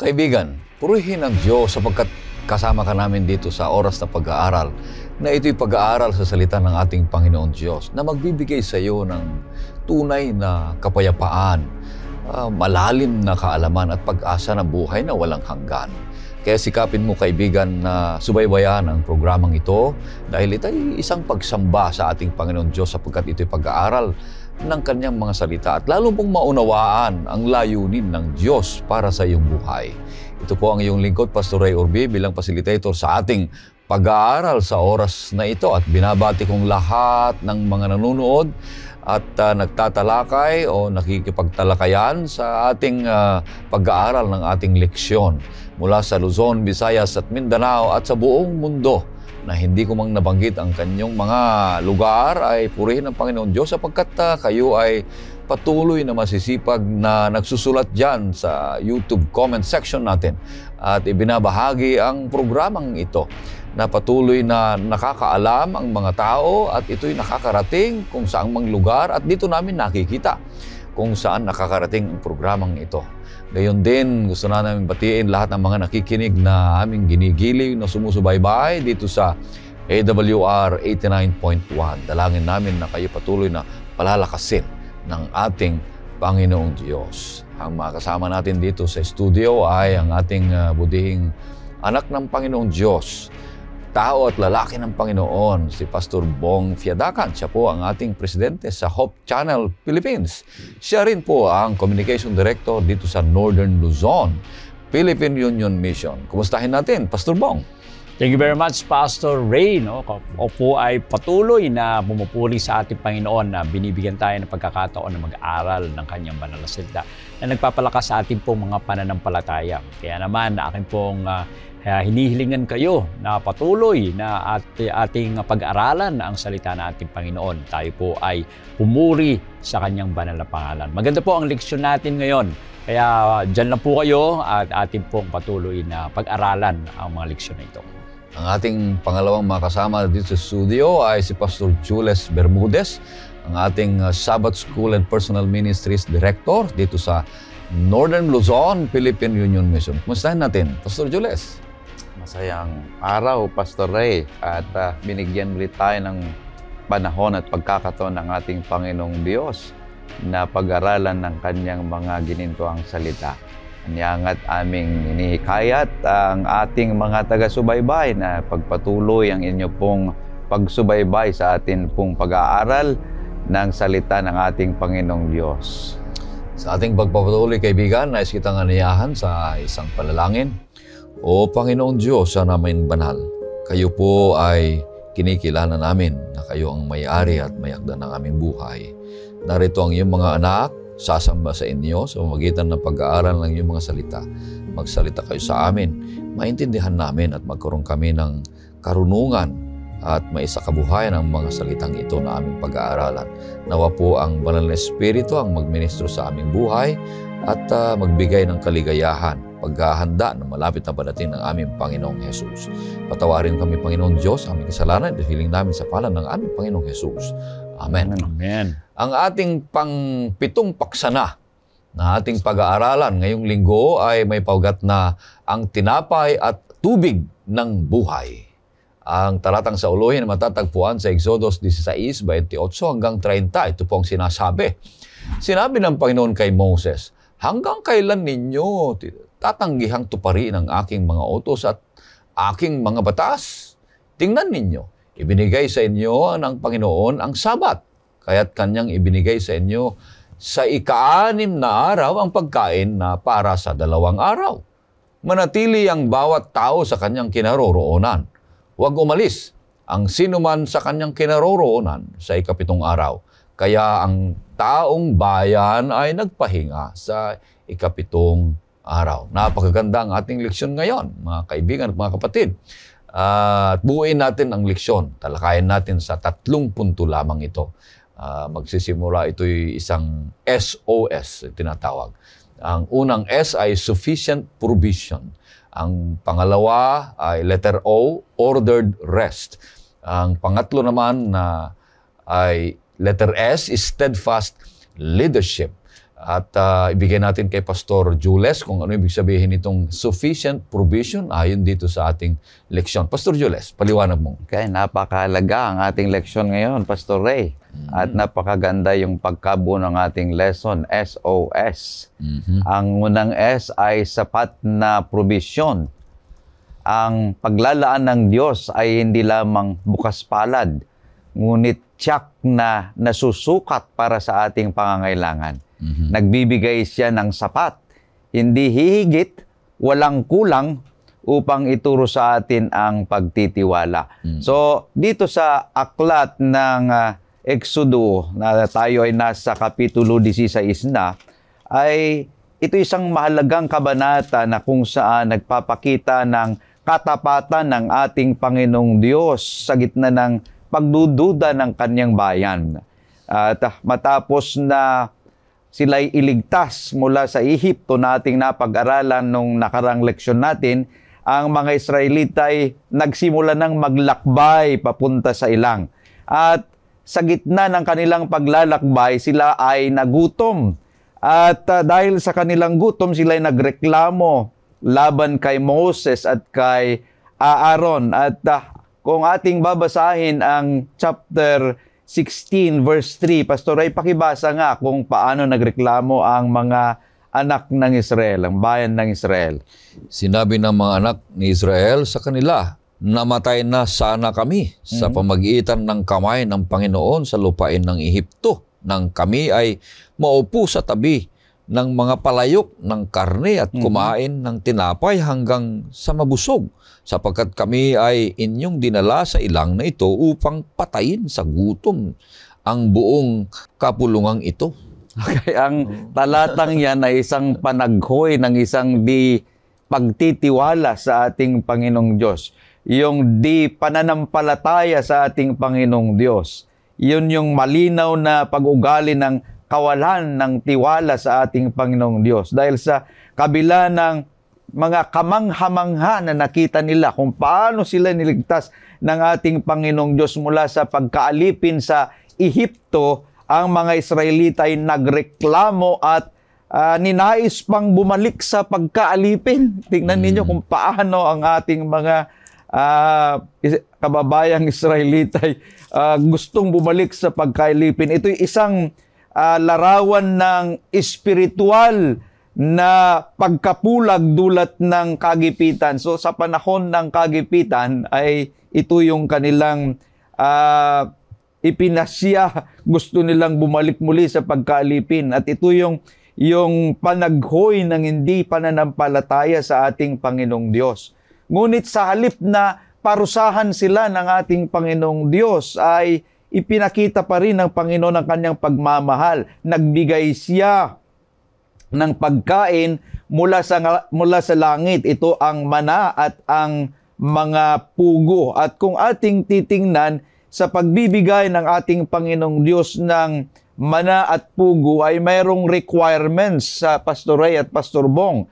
Kaibigan, purihin ang Diyos sapagkat kasama ka namin dito sa oras na pag-aaral na ito'y pag-aaral sa salita ng ating Panginoon Diyos na magbibigay sa iyo ng tunay na kapayapaan, malalim na kaalaman at pag-asa ng buhay na walang hanggan. Kaya sikapin mo, kaibigan, na subaybayan ang programang ito dahil ito'y isang pagsamba sa ating Panginoon Diyos sapagkat ito'y pag-aaral ng kanyang mga salita at lalo pong maunawaan ang layunin ng Diyos para sa iyong buhay. Ito po ang iyong lingkod, Pastor Ray Orbi, bilang facilitator sa ating pag-aaral sa oras na ito at binabati kong lahat ng mga nanonood at nagtatalakay o nakikipagtalakayan sa ating pag-aaral ng ating leksyon mula sa Luzon, Visayas at Mindanao at sa buong mundo na hindi ko mang nabanggit ang kanyang mga lugar ay purihin ang Panginoon Diyos sapagkat kayo ay patuloy na masisipag na nagsusulat dyan sa YouTube comment section natin at ibinabahagi ang programang ito na patuloy na nakakaalam ang mga tao at ito'y nakakarating kung saang mang lugar at dito namin nakikita kung saan nakakarating ang programang ito. Gayon din, gusto na namin batiin lahat ng mga nakikinig na aming ginigiliw na sumusubaybay dito sa AWR 89.1. Dalangin namin na kayo patuloy na palalakasin ng ating Panginoong Diyos. Ang mga kasama natin dito sa studio ay ang ating budihing anak ng Panginoong Diyos, tao at lalaki ng Panginoon, si Pastor Bong Fiadacan. Siya po ang ating presidente sa Hope Channel Philippines. Siya rin po ang Communication Director dito sa Northern Luzon, Philippine Union Mission. Kumustahin natin, Pastor Bong? Thank you very much, Pastor Ray. Opo ay patuloy na pumupuri sa ating Panginoon na binibigyan tayo ng pagkakataon na mag-aral ng kanyang banal na salita na nagpapalakas sa ating pong mga pananampalataya. Kaya naman, akin pong hinihilingan kayo na patuloy na ating pag-aralan ang salita ng ating Panginoon. Tayo po ay pumuri sa kanyang banal na pangalan. Maganda po ang leksyon natin ngayon. Kaya dyan lang po kayo at ating pong patuloy na pag-aralan ang mga leksyon na ito. Ang ating pangalawang makasama dito sa studio ay si Pastor Jules Bermudez, ang ating Sabbath School and Personal Ministries Director dito sa Northern Luzon, Philippine Union Mission. Kumustahin natin, Pastor Jules? Masayang araw, Pastor Ray, at binigyan ulit tayo ng panahon at pagkakataon ng ating Panginoong Diyos na pag-aralan ng kanyang mga ginintuang salita. Kanyanga't aming inihikayat ang ating mga taga-subaybay na pagpatuloy ang inyo pong pagsubaybay sa atin pong pag-aaral ng salita ng ating Panginoong Diyos. Sa ating pagpapatuloy, kaibigan, nais kitang aniyahan sa isang panalangin. O Panginoong Diyos sa namin banal, kayo po ay kinikilala namin na kayo ang may-ari at may-akda ng aming buhay. Narito ang iyong mga anak, sasamba sa inyo sa pamamagitan ng pag-aaral ng iyong mga salita. Magsalita kayo sa amin, maintindihan namin at magkaroon kami ng karunungan at maisakabuhayan ang mga salitang ito na aming pag-aaralan. Nawa po ang Banal na Espiritu ang magministro sa aming buhay at magbigay ng kaligayahan, paghahanda na malapit na padating ng aming Panginoong Jesus. Patawarin kami, Panginoong Diyos, aming kasalanan at hiling namin sa pangalan ng aming Panginoong Jesus. Amen. Amen. Ang ating pang-pitong paksana na ating pag-aaralan ngayong linggo ay may paugat na ang tinapay at tubig ng buhay. Ang talatang sa uluhin na matatagpuan sa Exodus 16:28 hanggang 30. Ito po ang sinasabi. Sinabi ng Panginoon kay Moses, hanggang kailan ninyo tatanggihang tuparin ang aking mga utos at aking mga batas? Tingnan ninyo, ibinigay sa inyo ng Panginoon ang Sabat, kaya't kanyang ibinigay sa inyo sa ika-6 na araw ang pagkain na para sa 2 araw. Manatili ang bawat tao sa kanyang kinaroroonan. Huwag umalis ang sinuman sa kanyang kinaroroonan sa ika-7 araw. Kaya ang taong bayan ay nagpahinga sa ika-7 araw. Napakaganda ang ating leksyon ngayon, mga kaibigan at mga kapatid. At buuin natin ang leksyon. Talakayin natin sa 3 punto lamang ito. Magsisimula ito'y isang SOS, tinatawag. Ang unang S ay sufficient provision. Ang pangalawa ay letter O, ordered rest. Ang pangatlo naman ay letter S is steadfast leadership. At ibigay natin kay Pastor Jules kung ano ibig sabihin itong sufficient provision ayon dito sa ating leksyon. Pastor Jules, paliwanag mo. Okay, napakahalaga ang ating leksyon ngayon, Pastor Ray. At napakaganda yung pagkabuo ng ating lesson, SOS. Ang unang S ay sapat na provision. Ang paglalaan ng Diyos ay hindi lamang bukas palad, ngunit tiyak na nasusukat para sa ating pangangailangan. Nagbibigay siya ng sapat, hindi hihigit, walang kulang upang ituro sa atin ang pagtitiwala. So, dito sa aklat ng Exodo, na tayo ay nasa Kapitulo 16 na, ay ito isang mahalagang kabanata na kung saan nagpapakita ng katapatan ng ating Panginoong Diyos sa gitna ng pagdududa ng kanyang bayan. At matapos na sila'y iligtas mula sa Ehipto na ating napag-aralan nung nakarang leksyon natin, ang mga Israelita ay nagsimula ng maglakbay papunta sa ilang. At sa gitna ng kanilang paglalakbay, sila ay nagutom. At dahil sa kanilang gutom, sila ay nagreklamo laban kay Moses at kay Aaron. At kung ating babasahin ang chapter 16 verse 3, Pastor Ray, pakibasa nga kung paano nagreklamo ang mga anak ng Israel, ang bayan ng Israel. Sinabi ng mga anak ni Israel sa kanila, namatay na sana kami sa pamagitan ng kamay ng Panginoon sa lupain ng Ehipto, nang kami ay maupo sa tabi ng mga palayok ng karne at kumain ng tinapay hanggang sa mabusog, sapagkat kami ay inyong dinala sa ilang na ito upang patayin sa gutom ang buong kapulungang ito. Okay, ang talatang yan ay isang panaghoy ng isang di pagtitiwala sa ating Panginoong Diyos. Yung di pananampalataya sa ating Panginoong Diyos. Yun yung malinaw na pag-ugali ng kawalan ng tiwala sa ating Panginoong Diyos. Dahil sa kabila ng mga kamangha-mangha na nakita nila kung paano sila niligtas ng ating Panginoong Diyos mula sa pagkaalipin sa Ehipto, ang mga Israelita ay nagreklamo at ninais pang bumalik sa pagkaalipin. Tingnan ninyo kung paano ang ating mga kababayang Israelita ay gustong bumalik sa pagkaalipin. Ito'y isang larawan ng espiritual na pagkapulag dulot ng kagipitan. So sa panahon ng kagipitan ay ito yung kanilang ipinasya, gusto nilang bumalik muli sa pagkaalipin. At ito yung panaghoy ng hindi pananampalataya sa ating Panginoong Diyos. Ngunit sa halip na parusahan sila ng ating Panginoong Diyos, ay ipinakita pa rin ng Panginoon ang kanyang pagmamahal. Nagbigay siya ng pagkain mula sa langit. Ito ang mana at ang mga pugo. At kung ating titingnan sa pagbibigay ng ating Panginoong Diyos ng mana at pugo, ay mayroong requirements sa Pastor Ray at Pastor Bong.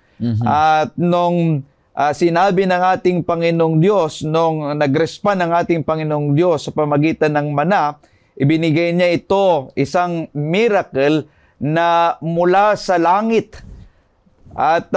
At nung sinabi ng ating Panginoong Diyos, nung nag-respond ng ating Panginoong Diyos sa pamagitan ng mana, ibinigay niya ito, isang miracle na mula sa langit. At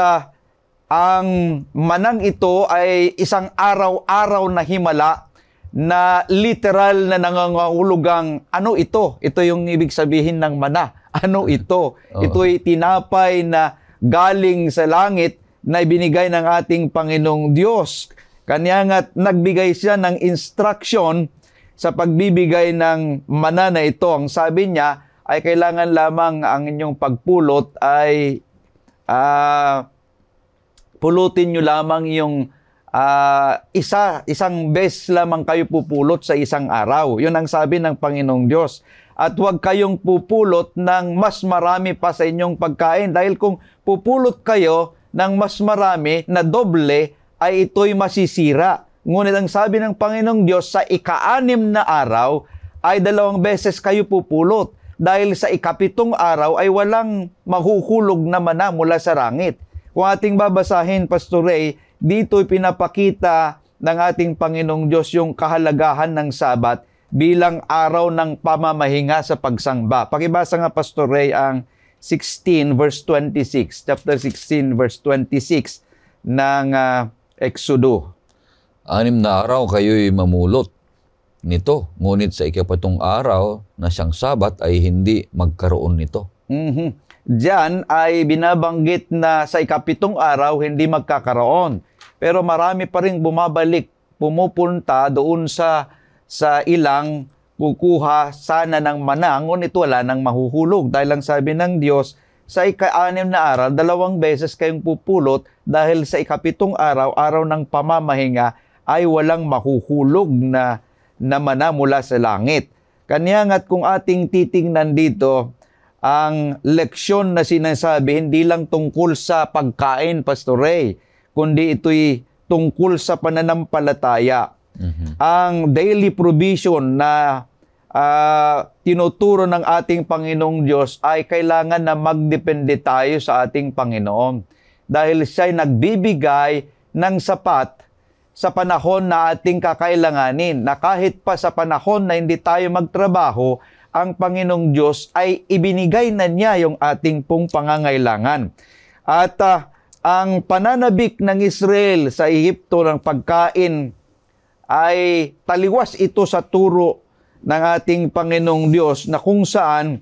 ang manang ito ay isang araw-araw na himala na literal na nangangahulugang ano ito? Ito yung ibig sabihin ng mana. Ano ito? Ito'y tinapay na galing sa langit na ibinigay ng ating Panginoong Diyos. Kanya nga't nagbigay siya ng instruction sa pagbibigay ng mana na ito. Ang sabi niya ay kailangan lamang ang inyong pagpulot ay pulutin nyo lamang yung isang beses lamang kayo pupulot sa isang araw. Yun ang sabi ng Panginoong Diyos. At huwag kayong pupulot ng mas marami pa sa inyong pagkain. Dahil kung pupulot kayo ng mas marami na doble, ay ito'y masisira. Ngunit ang sabi ng Panginoong Diyos, sa ika-6 na araw, ay 2 beses kayo pupulot. Dahil sa ika-7 araw, ay walang mahuhulog na mana mula sa langit. Kung ating babasahin, Pastor Ray, dito'y pinapakita ng ating Panginoong Diyos yung kahalagahan ng Sabat bilang araw ng pamamahinga sa pagsamba. Pakibasa nga, Pastor Ray, ang 16 verse 26. Chapter 16 verse 26 ng Exodo. 6 na araw kayo'y mamulot nito, ngunit sa 7 araw na siyang Sabat ay hindi magkaroon nito. Diyan ay binabanggit na sa 7 araw hindi magkakaroon. Pero marami pa rin bumabalik, pumupunta doon sa ilang kukuha sana ng mana, ngunit wala nang mahuhulog. Dahil lang sabi ng Diyos, sa 6 na araw, 2 beses kayong pupulot dahil sa 7 araw, araw ng pamamahinga, ay walang mahuhulog na mana mula sa langit. Kanya nga't kung ating titingnan dito, ang leksyon na sinasabi, hindi lang tungkol sa pagkain, Pastor Ray, kundi ito'y tungkol sa pananampalataya. Ang daily provision na tinuturo ng ating Panginoong Diyos ay kailangan na magdepende tayo sa ating Panginoon. Dahil siya'y nagbibigay ng sapat sa panahon na ating kakailanganin, na kahit pa sa panahon na hindi tayo magtrabaho, ang Panginoong Diyos ay ibinigay na niya yung ating pong pangangailangan. At ang pananabik ng Israel sa Ehipto ng pagkain ay taliwas ito sa turo ng ating Panginoong Diyos, na kung saan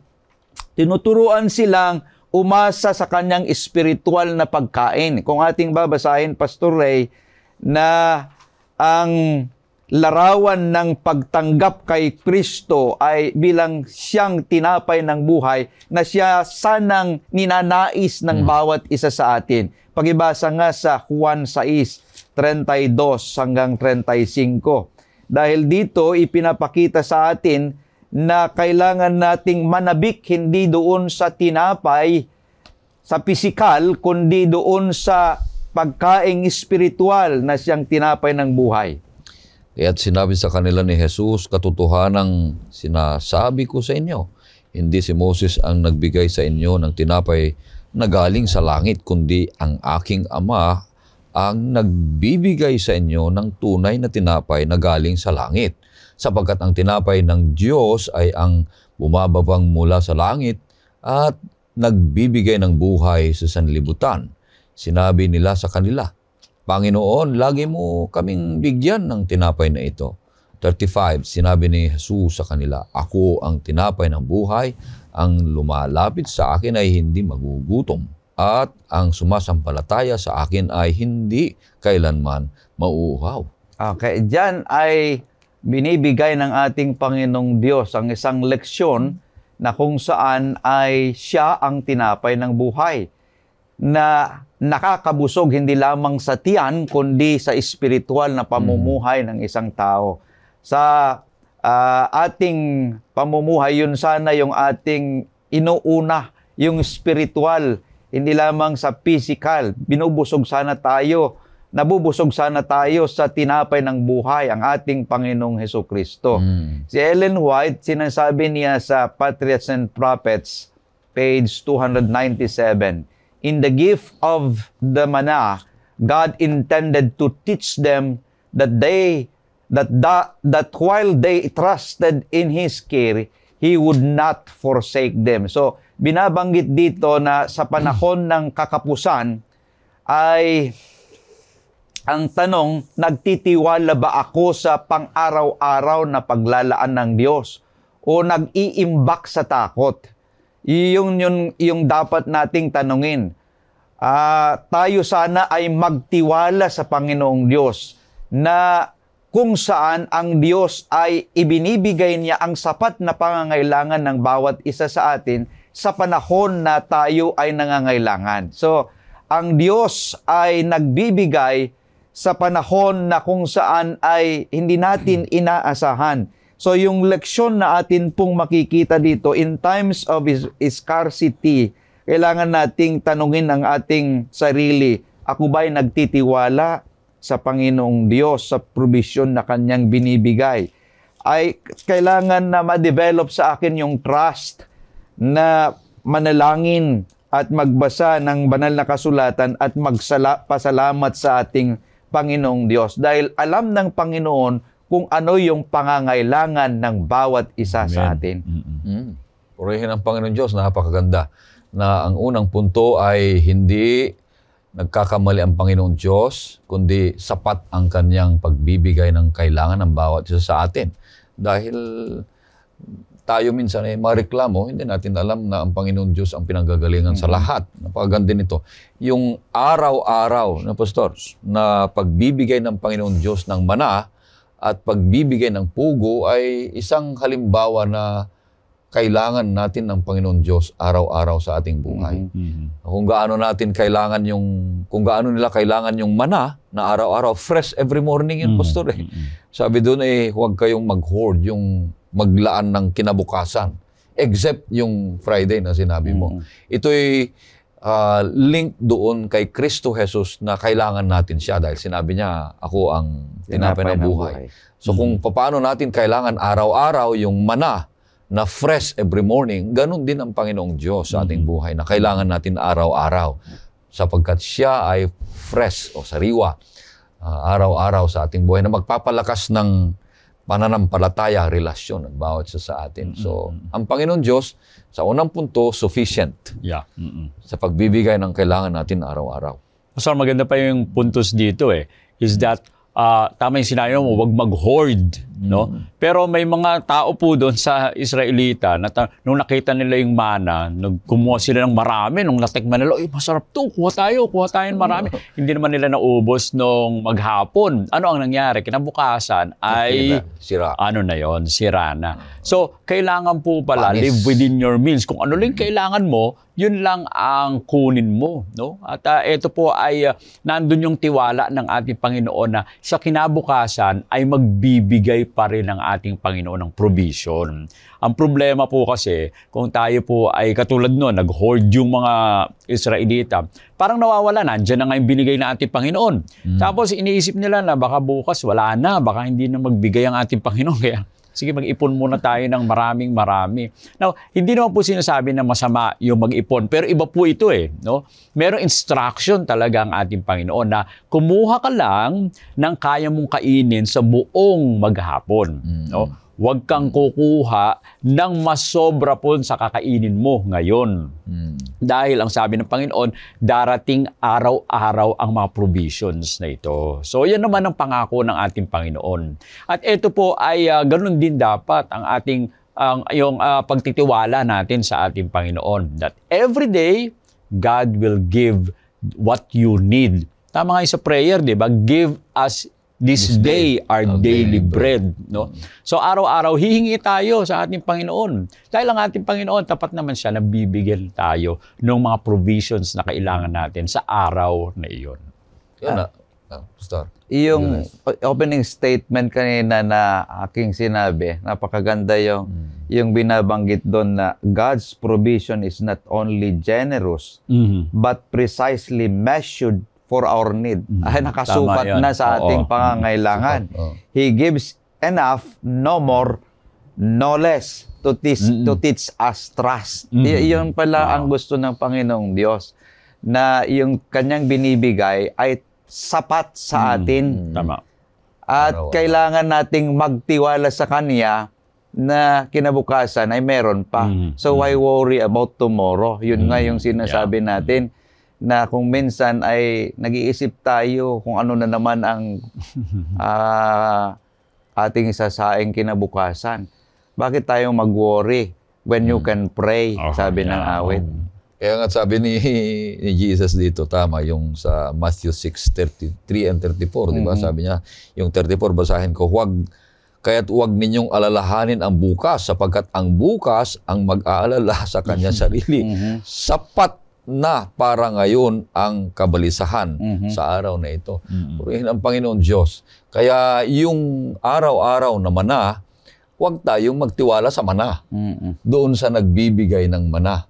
tinuturuan silang umasa sa kanyang espiritual na pagkain. Kung ating babasahin, Pastor Ray, na ang larawan ng pagtanggap kay Kristo ay bilang siyang tinapay ng buhay na siya sanang ninanais ng bawat isa sa atin. Pagibasa nga sa Juan 6:32 hanggang 35. Dahil dito ipinapakita sa atin na kailangan nating manabik hindi doon sa tinapay, sa pisikal, kundi doon sa pagkaing espiritual na siyang tinapay ng buhay. Kaya't sinabi sa kanila ni Jesus, katotohanang sinasabi ko sa inyo, hindi si Moses ang nagbigay sa inyo ng tinapay na galing sa langit, kundi ang aking Ama ang nagbibigay sa inyo ng tunay na tinapay na galing sa langit. Sapagkat ang tinapay ng Diyos ay ang bumababang mula sa langit at nagbibigay ng buhay sa sanlibutan. Sinabi nila sa kanila, Panginoon, lagi mo kaming bigyan ng tinapay na ito. 35, sinabi ni Jesus sa kanila, Ako ang tinapay ng buhay, ang lumalapit sa akin ay hindi magugutom, at ang sumasampalataya sa akin ay hindi kailanman mauuhaw. Okay, diyan ay binibigay ng ating Panginoong Diyos ang isang leksyon na kung saan ay siya ang tinapay ng buhay, na nakakabusog hindi lamang sa tiyan, kundi sa espiritual na pamumuhay ng isang tao. Sa ating pamumuhay, yun sana yung ating inuuna, yung spiritual, hindi lamang sa physical. Nabubusog sana tayo sa tinapay ng buhay, ang ating Panginoong Hesukristo. Si Ellen White, sinasabi niya sa Patriarchs and Prophets, page 297, In the gift of the manna, God intended to teach them that while they trusted in His care, He would not forsake them. So, binabanggit dito na sa panahon ng kakapusan ay ang tanong, nagtitiwala ba ako sa pang-araw-araw na paglalaan ng Diyos o nag-iimbak sa takot? Yung dapat nating tanungin. Tayo sana ay magtiwala sa Panginoong Diyos na kung saan ang Diyos ay ibinibigay niya ang sapat na pangangailangan ng bawat isa sa atin sa panahon na tayo ay nangangailangan. So, ang Diyos ay nagbibigay sa panahon na kung saan ay hindi natin inaasahan. So yung leksyon na atin pong makikita dito, in times of scarcity, kailangan nating tanungin ang ating sarili, ako ba'y nagtitiwala sa Panginoong Diyos sa provision na Kanyang binibigay? Ay kailangan na ma-develop sa akin yung trust na manalangin at magbasa ng banal na kasulatan at pasalamat sa ating Panginoong Diyos. Dahil alam ng Panginoon kung ano yung pangangailangan ng bawat isa sa atin. Purihin ang Panginoon Diyos, napakaganda. na ang unang punto ay hindi nagkakamali ang Panginoon Diyos, kundi sapat ang kanyang pagbibigay ng kailangan ng bawat isa sa atin. Dahil tayo minsan ay mareklamo, hindi natin alam na ang Panginoon Diyos ang pinanggagalingan sa lahat. Napakaganda nito. Yung araw-araw, na Pastor, na pagbibigay ng Panginoon Diyos ng mana at pagbibigay ng pugo ay isang halimbawa na kailangan natin ng Panginoon Diyos araw-araw sa ating buhay. Kung gaano natin kailangan kung gaano nila kailangan yung mana na araw-araw, fresh every morning yun, Pastor. Sabi doon huwag kayong mag-hoard, yung maglaan ng kinabukasan. Except yung Friday na sinabi mo. Ito'y link doon kay Kristo Jesus na kailangan natin siya dahil sinabi niya, ako ang tinapay ng buhay. So kung paano natin kailangan araw-araw yung mana na fresh every morning, ganun din ang Panginoong Diyos sa ating buhay na kailangan natin araw-araw sapagkat siya ay fresh o sariwa araw-araw sa ating buhay na magpapalakas ng pananampalataya, relasyon ng bawat isa sa atin. So, ang Panginoon Diyos, sa unang punto, sufficient sa pagbibigay ng kailangan natin araw-araw. So, maganda pa yung puntos dito is that tama yung sinabi mo, huwag mag-hoard, no? Pero may mga tao po doon sa Israelita na nung nakita nila yung mana, kumuha sila ng marami, nung natikman nila, masarap to, kuha tayo ng marami. Hindi naman nila naubos nung maghapon. Ano ang nangyari? Kinabukasan ay sira na. So, kailangan po pala live within your means. Kung ano lang kailangan mo, yun lang ang kunin mo, no? At ito po ay nandun yung tiwala ng ating Panginoon na sa kinabukasan ay magbibigay pa rin ng ating Panginoon ng provision. Ang problema po kasi, kung tayo po ay katulad nun, nag-hoard yung mga Israelita, parang nawawala, nandiyan na nga yung binigay ng ating Panginoon. Tapos iniisip nila na baka bukas wala na, baka hindi na magbigay ang ating Panginoon. Kaya sige, mag-ipon muna tayo ng marami. Now, hindi naman po sinasabi na masama yung mag-ipon, pero iba po ito no? Merong instruction talaga ang ating Panginoon na kumuha ka lang ng kaya mong kainin sa buong maghapon, no? Huwag kang kukuha ng mas sobra po sa kakainin mo ngayon. Dahil ang sabi ng Panginoon, darating araw-araw ang mga provisions na ito. So yan naman ang pangako ng ating Panginoon. At ito po ay ganun din dapat ang ating yung pagtitiwala natin sa ating Panginoon. That every day, God will give what you need. Tama nga sa prayer, di ba? Give us this day our daily bread, no? So araw-araw hihingi tayo sa ating Panginoon. Dahil ang ating Panginoon tapat naman siya na bibigyan tayo ng mga provisions na kailangan natin sa araw na iyon. Yan Pastor. Yung opening statement kanina na aking sinabi, napakaganda yung binabanggit doon na God's provision is not only generous, but precisely measured for our need. Ay nakasukat na sa ating pangangailangan. He gives enough, no more, no less, to teach us trust. Yun pala ang gusto ng Panginoong Diyos, na yung kanyang binibigay ay sapat sa atin. Tama. At kailangan nating magtiwala sa Kanya na kinabukasan ay meron pa. So why worry about tomorrow? Yun nga yung sinasabi natin, na kung minsan ay nag-iisip tayo kung ano na naman ang ating isasaing kinabukasan. Bakit tayo mag-worry when you can pray, sabi ng awit. Kaya nga sabi ni Jesus dito, tama, yung sa Matthew 6:33 and 34, di ba? Sabi niya, yung 34, basahin ko, kaya't huwag ninyong alalahanin ang bukas, sapagkat ang bukas ang mag-aalala sa kanya sarili. Sapat na para ngayon ang kabalisahan sa araw na ito. Purihin ang Panginoon Diyos. Kaya yung araw-araw na mana, huwag tayong magtiwala sa mana. Doon sa nagbibigay ng mana.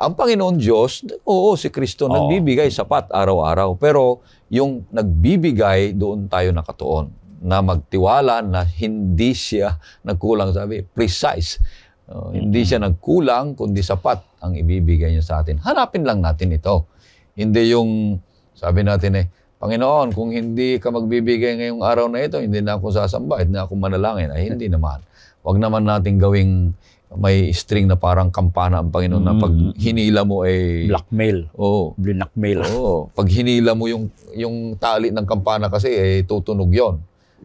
Ang Panginoon Diyos, oo, si Kristo nagbibigay sapat araw-araw. Pero yung nagbibigay, doon tayo nakatuon. Na magtiwala na hindi siya nagkulang, sabi, precise. Hindi siya nagkulang, kundi sapat ang ibibigay niya sa atin. Hanapin lang natin ito. Hindi yung, sabi natin Panginoon, kung hindi ka magbibigay ngayong araw na ito, hindi na ako sasamba, hindi na ako manalangin. Ay, hindi naman. Huwag naman natin gawing may string na parang kampana ang Panginoon na pag hinila mo ay... Blackmail. Oo. Blackmail. Oo. Pag hinila mo yung tali ng kampana kasi, eh, tutunog yon.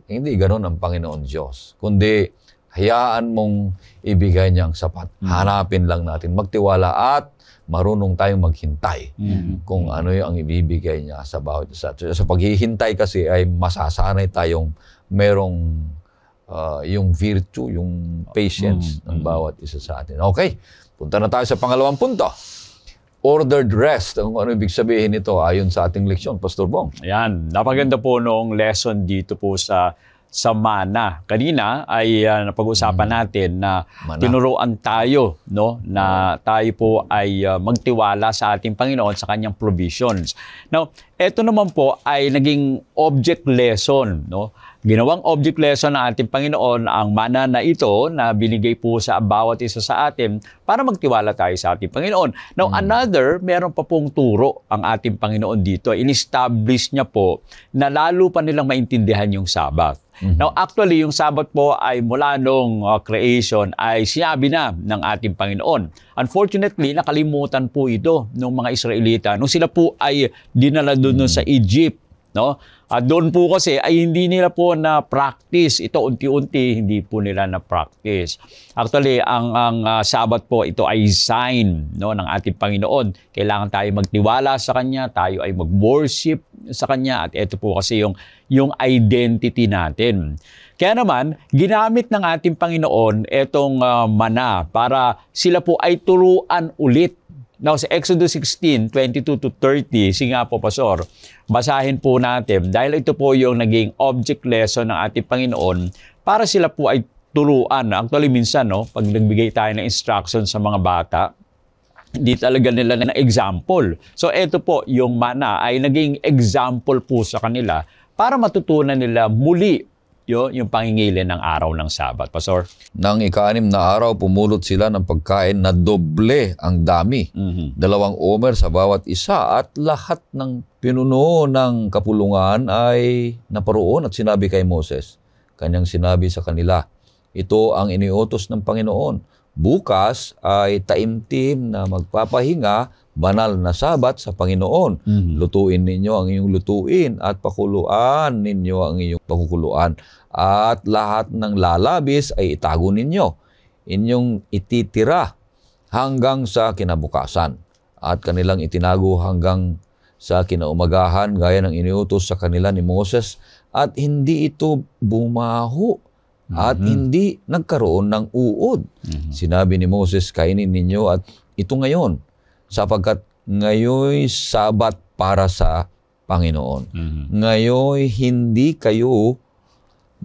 Hindi ganoon ang Panginoon Diyos. Kundi, hayaan mong ibigay niyang sapat. Hanapin lang natin. Magtiwala at marunong tayong maghintay kung ano yung ang ibibigay niya sa bawat isa. Sa paghihintay kasi ay masasanay tayong merong yung virtue, yung patience ng bawat isa sa atin. Okay, punta na tayo sa pangalawang punto. Ordered rest. Ano ibig sabihin nito ayon sa ating leksyon, Pastor Bong? Ayan, napaganda po noong lesson dito po sa mana. Kanina ay napag-usapan natin na Mana. tinuruan tayo, no, na tayo po ay magtiwala sa ating Panginoon sa kanyang provisions. Now, ito naman po ay naging object lesson, no? Ginawang object lesson ng ating Panginoon ang mana na ito na binigay po sa bawat isa sa atin para magtiwala tayo sa ating Panginoon. Now, meron pa pong turo ang ating Panginoon dito. In-establish niya po na lalo pa nilang maintindihan yung Sabbath. Now, actually, yung Sabbath po ay mula nung creation ay sinabi na ng ating Panginoon. Unfortunately, nakalimutan po ito ng mga Israelita nung sila po ay dinala doon sa Egypt. No? At doon po kasi ay hindi nila po na-practice. Ito unti-unti hindi po nila na-practice. Actually, ang Sabbath po, ito ay sign, no, ng ating Panginoon. Kailangan tayo magtiwala sa Kanya, tayo ay mag-worship sa Kanya. At ito po kasi yung identity natin. Kaya naman, ginamit ng ating Panginoon itong mana para sila po ay turuan ulit. Now, sa Exodus 16, 22 to 30, sige nga po, Pastor, basahin po natin dahil ito po yung naging object lesson ng ating Panginoon para sila po ay turuan. Actually, minsan, no, pag nagbigay tayo ng instruction sa mga bata, hindi talaga nila na example. So, ito po, yung mana ay naging example po sa kanila para matutunan nila muli yung pangingilin ng araw ng Sabat. Pastor? Nang ika-6 na araw, pumulot sila ng pagkain na doble ang dami. 2 omer sa bawat isa at lahat ng pinuno ng kapulungan ay naparoon at sinabi kay Moses. Kanyang sinabi sa kanila, ito ang iniutos ng Panginoon. Bukas ay taimtim na magpapahinga banal na Sabat sa Panginoon. Lutuin ninyo ang inyong lutuin at pakuluan ninyo ang inyong pakukuluan. At lahat ng lalabis ay itago ninyo. Inyong ititira hanggang sa kinabukasan. At kanilang itinago hanggang sa kinaumagahan gaya ng iniutos sa kanila ni Moses. At hindi ito bumaho. At hindi nagkaroon ng uod. Sinabi ni Moses, kainin ninyo at ito ngayon. Sapagkat ngayon Sabat para sa Panginoon. Ngayon hindi kayo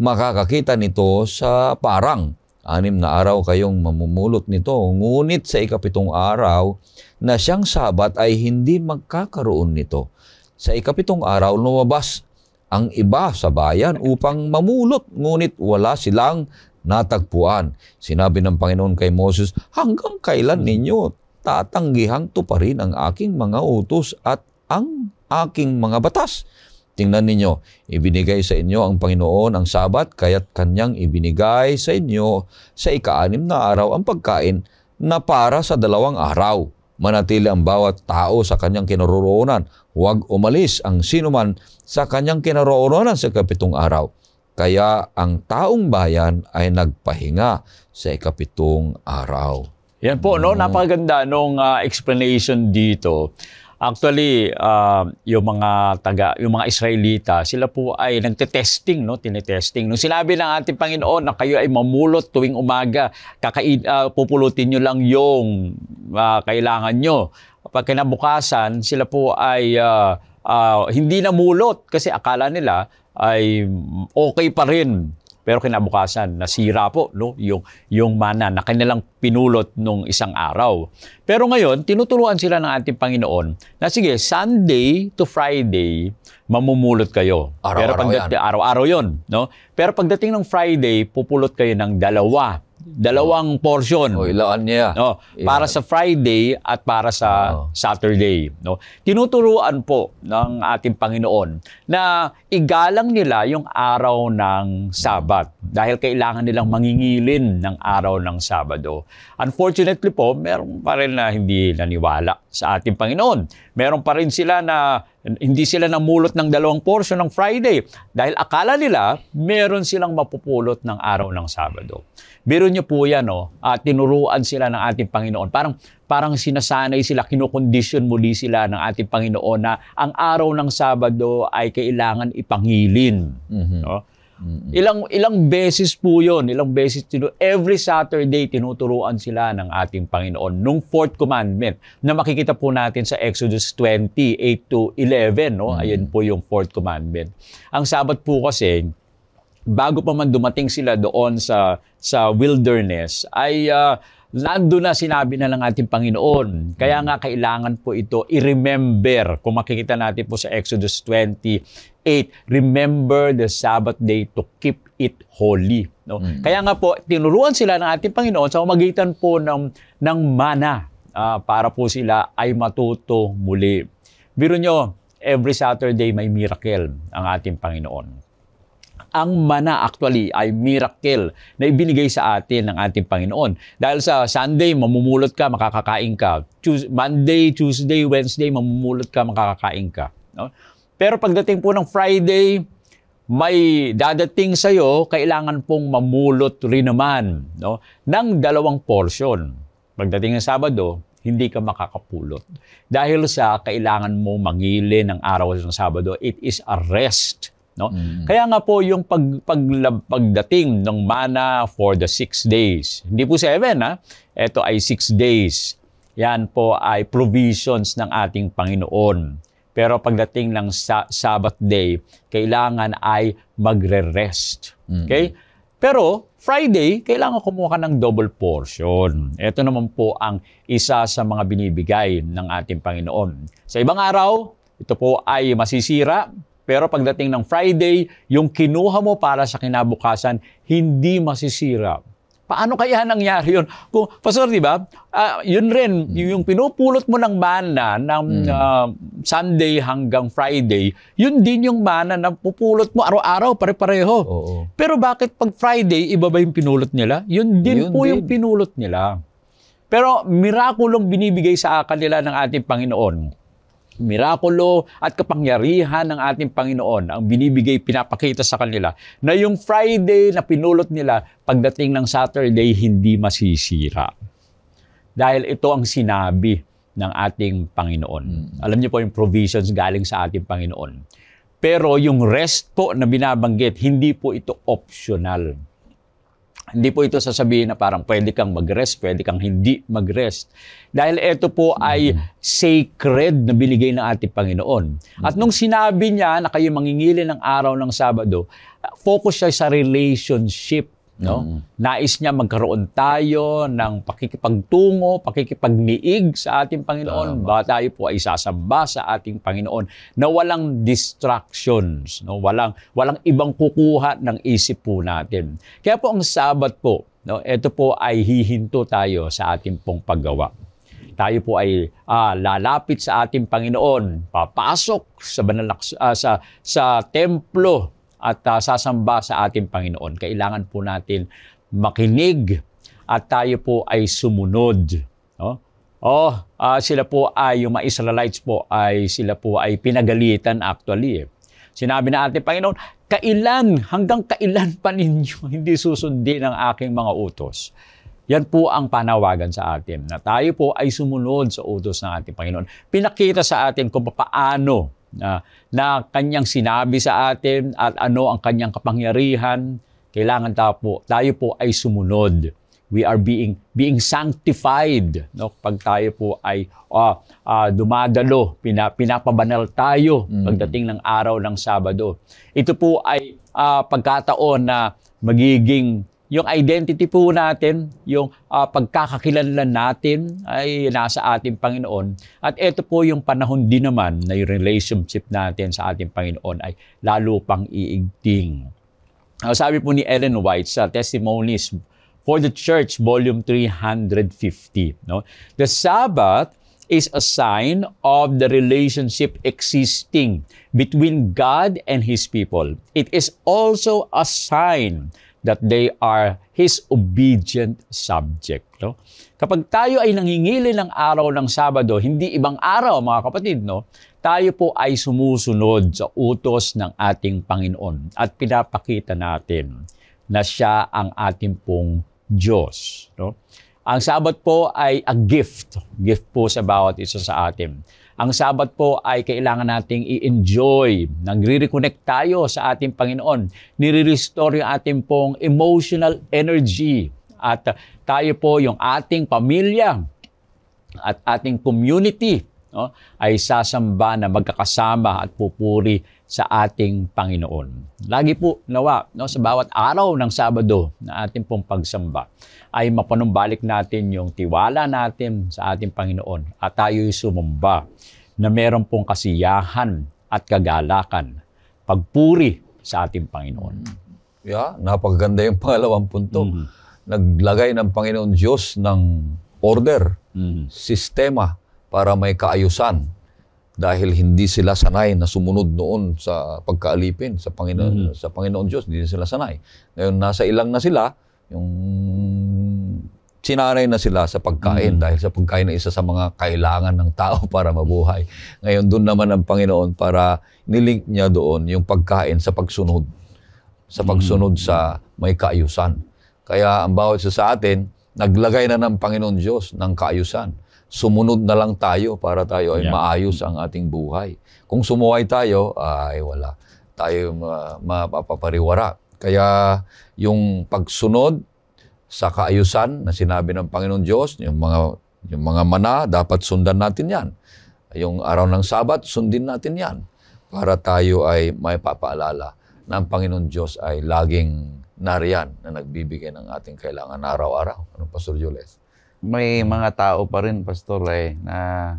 makakakita nito sa parang. 6 na araw kayong mamumulot nito. Ngunit sa 7 araw na siyang Sabat ay hindi magkakaroon nito. Sa 7 araw lumabas ang iba sa bayan upang mamulot. Ngunit wala silang natagpuan. Sinabi ng Panginoon kay Moses, hanggang kailan ninyo tatanggihang tuparin ang aking mga utos at ang aking mga batas? Tingnan ninyo, ibinigay sa inyo ang Panginoon ang Sabat, kaya't kanyang ibinigay sa inyo sa 6 na araw ang pagkain na para sa 2 araw. Manatili ang bawat tao sa kanyang kinaroroonan. Huwag umalis ang sinuman sa kanyang kinaroroonan sa 7 araw. Kaya ang taong bayan ay nagpahinga sa 7 araw. Yan po, no? Napaganda nung explanation dito. Actually, yung mga Israelita, sila po ay nagte-testing, no? Tinetesting. Nung sinabi ng ating Panginoon na kayo ay mamulot tuwing umaga, pupulutin nyo lang yung kailangan nyo. Pag kinabukasan, sila po ay hindi namulot kasi akala nila ay okay pa rin. Pero kinabukasan, nasira po, no? yung mana na kanilang pinulot nung isang araw. Pero ngayon, tinuturuan sila ng ating Panginoon na sige, Sunday to Friday, mamumulot kayo. Araw-araw araw-araw yun. No? Pero pagdating ng Friday, pupulot kayo ng 2. Dalawang portion. O, ilaan niya. No, para sa Friday at para sa Saturday, no. Tinuturuan po ng ating Panginoon na igalang nila yung araw ng Sabat dahil kailangan nilang mangingilin ng araw ng Sabado. Unfortunately po, meron pa rin na hindi naniwala sa ating Panginoon. Meron pa rin sila na hindi sila namulot ng dalawang portion ng Friday dahil akala nila meron silang mapupulot ng araw ng Sabado. Biro niyo po yan, no? Tinuruan sila ng ating Panginoon. Parang sinasanay sila, kinukondisyon muli sila ng ating Panginoon na ang araw ng Sabado ay kailangan ipangilin. No? Ilang beses po yun, every Saturday tinuturuan sila ng ating Panginoon nung fourth commandment na makikita po natin sa Exodus 20:8-11, no? Ayan po yung fourth commandment. Ang Sabat po kasi, bago pa man dumating sila doon sa wilderness, ay nandun na sinabi na ng ating Panginoon. Kaya nga kailangan po ito i-remember. Kung makikita natin po sa Exodus 20:8, remember the Sabbath day to keep it holy. No? Kaya nga po, tinuruan sila ng ating Panginoon sa pamamagitan po ng mana para po sila ay matuto muli. Biro nyo, every Saturday may miracle ang ating Panginoon. Ang mana actually ay miracle na ibinigay sa atin ng ating Panginoon. Dahil sa Sunday, mamumulot ka, makakakain ka. Monday, Tuesday, Wednesday, mamumulot ka, makakakain ka. No? Pero pagdating po ng Friday, may dadating sa'yo, kailangan pong mamulot rin naman, no? ng dalawang portion. Pagdating ng Sabado, hindi ka makakapulot. Dahil sa kailangan mo mangilin ng araw ng Sabado, it is a rest. No? Kaya nga po yung pagdating ng mana for the 6 days. Hindi po 7, ha? Ito ay 6 days. Yan po ay provisions ng ating Panginoon. Pero pagdating ng Sabbath day, kailangan ay magre-rest. Okay? Pero Friday, kailangan kumuha ka ng double portion. Ito naman po ang isa sa mga binibigay ng ating Panginoon. Sa ibang araw, ito po ay masisira. Pero pagdating ng Friday, yung kinuha mo para sa kinabukasan, hindi masisira. Paano kaya nangyari yun? Kung, Pastor, di ba? Yun rin, yung pinupulot mo ng mana ng Sunday hanggang Friday, yun din yung mana na pupulot mo araw-araw, pare-pareho. Oo. Pero bakit pag Friday, iba ba yung pinulot nila? Yun din po yung pinulot nila. Pero mirakulong binibigay sa kanila ng ating Panginoon. Mirakulo at kapangyarihan ng ating Panginoon ang binibigay, pinapakita sa kanila na yung Friday na pinulot nila, pagdating ng Saturday, hindi masisira. Dahil ito ang sinabi ng ating Panginoon. Alam niyo po yung provisions galing sa ating Panginoon. Pero yung rest po na binabanggit, hindi po ito optional. Hindi po ito sasabihin na parang pwede kang mag-rest, pwede kang hindi mag-rest. Dahil ito po ay sacred na binigay ng ating Panginoon. At nung sinabi niya na kayo mangingili ng araw ng Sabado, focus siya sa relationship. No? Nais niya magkaroon tayo ng pakikipagtungo, pakikipagniig sa ating Panginoon. Ba tayo po ay sasamba sa ating Panginoon na walang distractions, no? Walang ibang kukuha ng isip po natin. Kaya po ang Sabat po, no? Ito po ay hihinto tayo sa ating pong paggawa. Tayo po ay lalapit sa ating Panginoon, papasok sa templo, at sasamba sa ating Panginoon. Kailangan po natin makinig at tayo po ay sumunod. No? Sila po ay, yung mga Israelites po, sila po ay pinagalitan actually. Sinabi na ating Panginoon, hanggang kailan pa ninyo hindi susundin ang aking mga utos? Yan po ang panawagan sa atin, na tayo po ay sumunod sa utos ng ating Panginoon. Pinakita sa atin kung paano na kanyang sinabi sa atin at ano ang kanyang kapangyarihan. Kailangan tayo po ay sumunod. We are being sanctified. No? Pag tayo po ay dumadalo, pinapabanal tayo pagdating ng araw ng Sabado. Ito po ay pagkataon na magiging yung identity po natin, yung pagkakakilanlan natin ay nasa ating Panginoon. At ito po yung panahon din naman na yung relationship natin sa ating Panginoon ay lalo pang iigting. Sabi po ni Ellen White sa Testimonies for the Church, Volume 350. No? The Sabbath is a sign of the relationship existing between God and His people. It is also a sign that they are His obedient subject. No? Kapag tayo ay nangingili ng araw ng Sabado, hindi ibang araw mga kapatid, no? Tayo po ay sumusunod sa utos ng ating Panginoon at pinapakita natin na Siya ang ating pong Diyos. No? Ang Sabat po ay a gift. Gift po sa bawat isa sa atin. Ang Sabat po ay kailangan nating i-enjoy. Nagre-reconnect tayo sa ating Panginoon. Nire-restore yung ating pong emotional energy. At tayo po, yung ating pamilya at ating community, no, ay sasamba na magkakasama at pupuri sa ating Panginoon. Lagi po nawa, no, sa bawat araw ng Sabado na ating pong pagsamba ay mapanumbalik natin yung tiwala natin sa ating Panginoon at tayo'y sumamba na meron pong kasiyahan at kagalakan, pagpuri sa ating Panginoon. Yeah, napakaganda yung pangalawang punto. Naglagay ng Panginoon Diyos ng order, sistema para may kaayusan dahil hindi sila sanay na sumunod noon sa pagkaalipin sa Panginoon, sa Panginoon Diyos, hindi sila sanay. Ngayon nasa ilang na sila, yung sinanay na sila sa pagkain dahil sa pagkain na isa sa mga kailangan ng tao para mabuhay. Ngayon doon naman ang Panginoon para nilink niya doon yung pagkain sa pagsunod. Sa pagsunod sa may kaayusan. Kaya ang bawat isa sa atin, naglagay na ng Panginoon Diyos ng kaayusan. Sumunod na lang tayo para tayo ay maayos ang ating buhay. Kung sumuway tayo, ay wala. Tayo mapapariwara. Kaya yung pagsunod sa kaayusan na sinabi ng Panginoon Diyos, yung mga mana, dapat sundan natin yan. Yung araw ng Sabat, sundin natin yan. Para tayo ay may papaalala na ang Panginoon Diyos ay laging nariyan na nagbibigay ng ating kailangan araw-araw. Ano, Pastor Jules? May mga tao pa rin, Pastor, na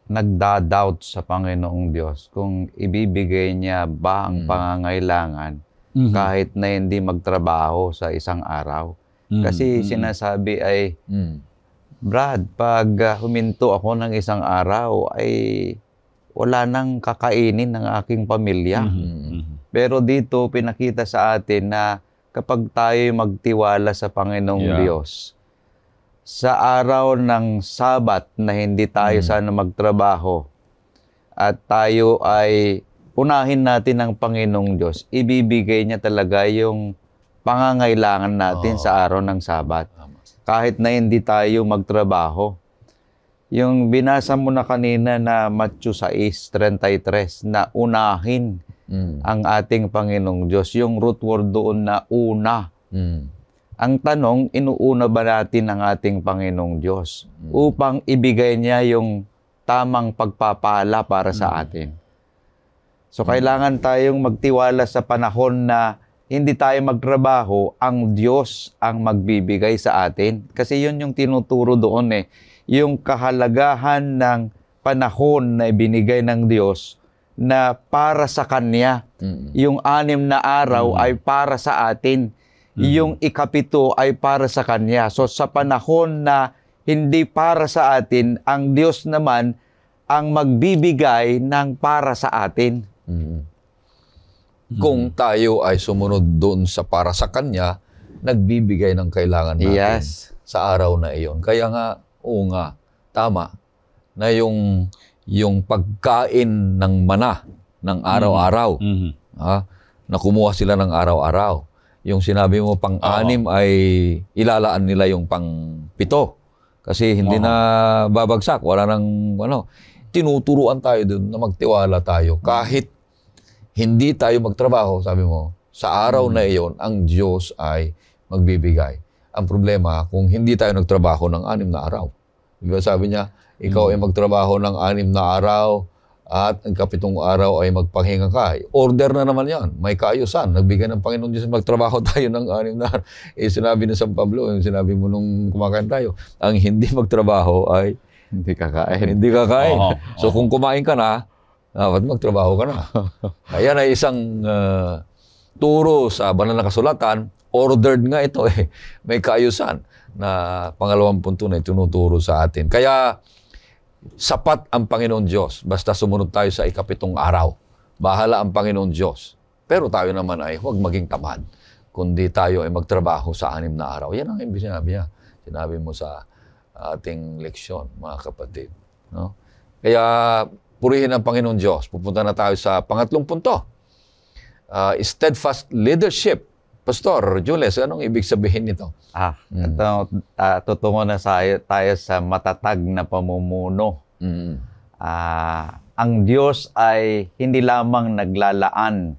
nagda-doubt sa Panginoong Diyos kung ibibigay niya ba ang pangangailangan kahit na hindi magtrabaho sa isang araw. Kasi sinasabi ay, Brad, pag huminto ako ng isang araw, ay wala nang kakainin ng aking pamilya. Pero dito, pinakita sa atin na kapag tayo magtiwala sa Panginoong Diyos, sa araw ng Sabat na hindi tayo sana magtrabaho at tayo ay unahin natin ang Panginoong Diyos, ibibigay niya talaga yung pangangailangan natin sa araw ng Sabat. Kahit na hindi tayo magtrabaho. Yung binasa mo na kanina na Matthew 6:33 na unahin ang ating Panginoong Diyos. Yung root word doon na una. Ang tanong, inuuna ba natin ang ating Panginoong Diyos upang ibigay niya yung tamang pagpapala para sa atin? So, kailangan tayong magtiwala sa panahon na hindi tayo magtrabaho, ang Diyos ang magbibigay sa atin. Kasi yun yung tinuturo doon yung kahalagahan ng panahon na ibinigay ng Diyos na para sa Kanya. Yung 6 na araw ay para sa atin. Yung 7 ay para sa Kanya. So sa panahon na hindi para sa atin, ang Diyos naman ang magbibigay ng para sa atin. Kung tayo ay sumunod doon sa para sa Kanya, nagbibigay ng kailangan natin sa araw na iyon. Kaya nga, oo nga, tama, na yung pagkain ng mana ng araw-araw, na kumuha sila ng araw-araw. Yung sinabi mo, pang-6 ay ilalaan nila yung pang-7. Kasi hindi na babagsak, wala nang tinuturuan tayo doon na magtiwala tayo. Kahit hindi tayo magtrabaho, sabi mo, sa araw na iyon, ang Diyos ay magbibigay. Ang problema, kung hindi tayo nagtrabaho ng 6 na araw. Diba sabi niya, ikaw ay magtrabaho ng 6 na araw at ang 7 araw ay magpahinga ka. Order na naman yan. May kaayusan. Nagbigay ng Panginoon Diyos magtrabaho tayo ng 6 na araw. Sinabi ni San Pablo, sinabi mo nung kumakain tayo, ang hindi magtrabaho ay hindi kakain. Hindi kakain. So kung kumain ka na, dapat magtrabaho ka na. Ayan ay isang turo sa banal na kasulatan, ordered nga ito eh. May kaayusan na pangalawang punto na itinuturo sa atin. Kaya sapat ang Panginoon Diyos. Basta sumunod tayo sa ikapitong araw. Bahala ang Panginoon Diyos. Pero tayo naman ay huwag maging tamad. Kundi tayo ay magtrabaho sa 6 na araw. Yan ang sinabi niya. Sinabi mo sa ating leksyon, mga kapatid. No? Kaya purihin ang Panginoon Diyos. Pupunta na tayo sa pangatlong punto. Steadfast leadership. Pastor Jules, anong ibig sabihin nito? Ito, tutungo na tayo sa matatag na pamumuno. Ang Diyos ay hindi lamang naglalaan,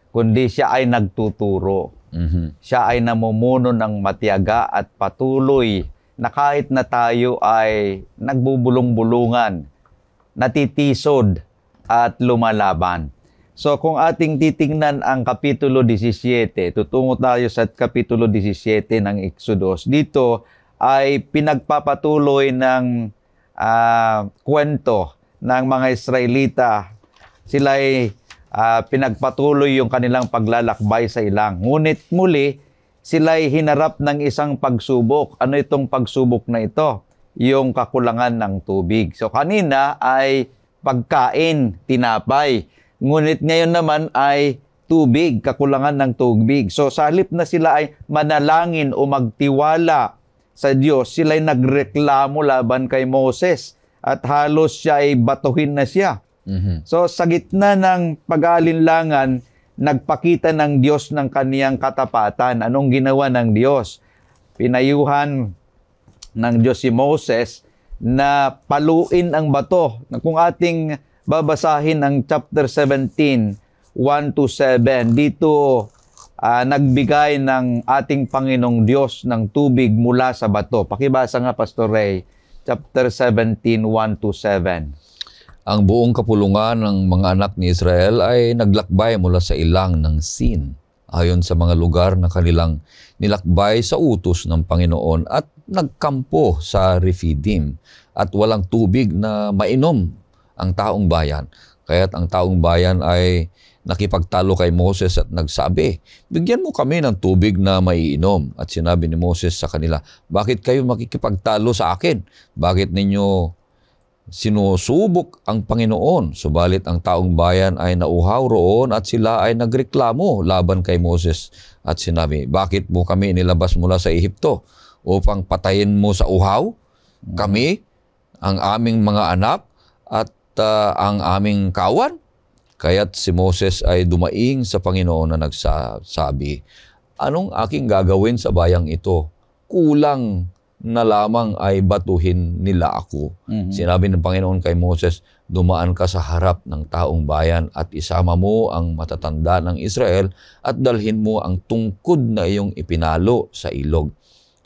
kundi siya ay nagtuturo. Siya ay namumuno ng matiyaga at patuloy na kahit na tayo ay nagbubulong-bulungan, natitisod at lumalaban. So kung ating titingnan ang Kapitulo 17, tutungo tayo sa Kapitulo 17 ng Exodus. Dito ay pinagpapatuloy ng kwento ng mga Israelita. Sila ay pinagpatuloy yung kanilang paglalakbay sa ilang. Ngunit muli, sila ay hinarap ng isang pagsubok. Ano itong pagsubok na ito? Yung kakulangan ng tubig. So kanina ay pagkain, tinapay. Ngunit ngayon naman ay tubig, kakulangan ng tubig. So sa halip na sila ay manalangin o magtiwala sa Diyos, sila ay nagreklamo laban kay Moses at halos siya ay batuhin na siya. So sa gitna ng pag-aalinlangan, nagpakita ng Diyos ng kaniyang katapatan. Anong ginawa ng Diyos? Pinayuhan ng Diyos si Moses na paluin ang bato. Kung ating babasahin ang chapter 17, 1-7, dito nagbigay ng ating Panginoong Diyos ng tubig mula sa bato. Pakibasa nga, Pastor Ray, chapter 17, 1-7. Ang buong kapulungan ng mga anak ni Israel ay naglakbay mula sa ilang ng Sin, ayon sa mga lugar na kanilang nilakbay sa utos ng Panginoon at nagkampo sa Refidim at walang tubig na mainom ang taong bayan. Kaya't ang taong bayan ay nakipagtalo kay Moses at nagsabi, bigyan mo kami ng tubig na maiinom. At sinabi ni Moses sa kanila, bakit kayo makikipagtalo sa akin? Bakit ninyo sinusubok ang Panginoon? Subalit ang taong bayan ay nauhaw roon at sila ay nagreklamo laban kay Moses at sinabi, bakit mo kami nilabas mula sa Ehipto upang patayin mo sa uhaw? Kami, ang aming mga anak at ang aming kawan? Kaya't si Moses ay dumaing sa Panginoon na nagsasabi, anong aking gagawin sa bayang ito? Kulang na lamang ay batuhin nila ako. Sinabi ng Panginoon kay Moses, dumaan ka sa harap ng taong bayan at isama mo ang matatanda ng Israel at dalhin mo ang tungkod na iyong ipinalo sa ilog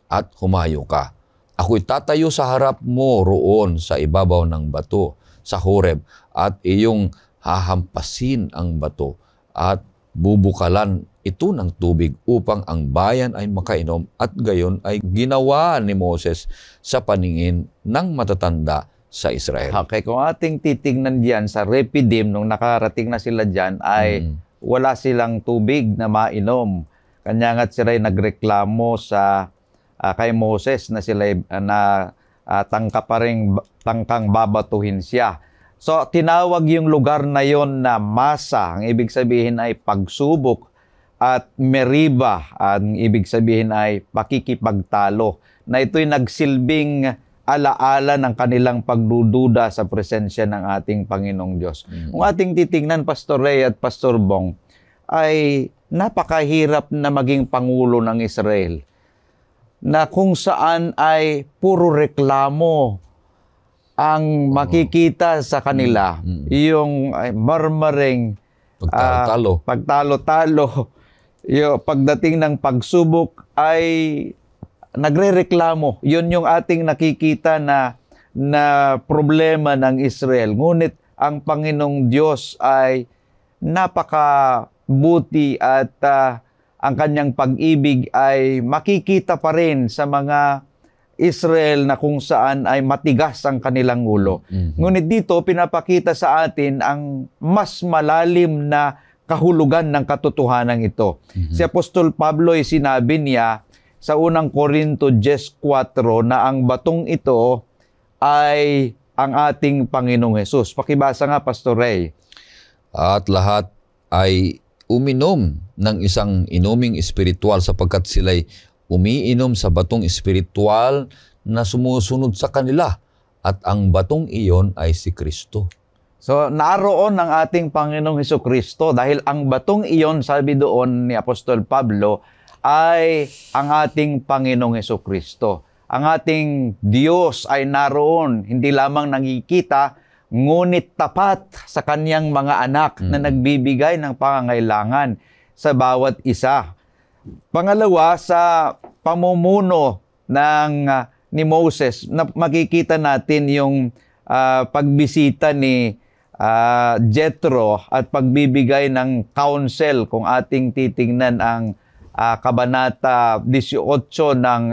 at humayo ka. Ako'y tatayo sa harap mo roon sa ibabaw ng bato sa Horeb at iyong hahampasin ang bato at bubukalan ito ng tubig upang ang bayan ay makainom at gayon ay ginawa ni Moses sa paningin ng matatanda sa Israel. Okay, kung ating titignan diyan sa Refidim, nung nakarating na sila diyan ay wala silang tubig na mainom. Kanya nga't sila ay nagreklamo sa kay Moses na sila tangkang babatuhin siya. So, tinawag yung lugar na yon na Masa. Ang ibig sabihin ay pagsubok. At Meriba, ang ibig sabihin ay pakikipagtalo. Na ito'y nagsilbing alaala ng kanilang pagdududa sa presensya ng ating Panginoong Diyos. Kung ating titingnan, Pastor Ray at Pastor Bong, ay napakahirap na maging Pangulo ng Israel. Na kung saan ay puro reklamo ang makikita sa kanila, yung marmaring pagtalo-talo, yung pagdating ng pagsubok ay nagrereklamo. Yun yung ating nakikita na problema ng Israel. Ngunit ang Panginoong Diyos ay napakabuti at ang kanyang pag-ibig ay makikita pa rin sa mga Israel na kung saan ay matigas ang kanilang ulo. Ngunit dito, pinapakita sa atin ang mas malalim na kahulugan ng katotohanan ito. Si Apostol Pablo ay sinabi niya sa unang Korinto 10:4 na ang batong ito ay ang ating Panginoong Hesus. Pakibasa nga, Pastor Ray. At lahat ay uminom ng isang inuming espiritual sapagkat sila'y umiinom sa batong espiritual na sumusunod sa kanila at ang batong iyon ay si Kristo. So, naroon ang ating Panginoong Hesukristo dahil ang batong iyon, sabi doon ni Apostol Pablo, ay ang ating Panginoong Hesukristo. Ang ating Diyos ay naroon, hindi lamang nakikita, ngunit tapat sa kanyang mga anak na nagbibigay ng pangangailangan sa bawat isa. Pangalawa, sa pamumuno ni Moses, makikita natin yung pagbisita ni Jethro at pagbibigay ng counsel kung ating titingnan ang Kabanata 18 ng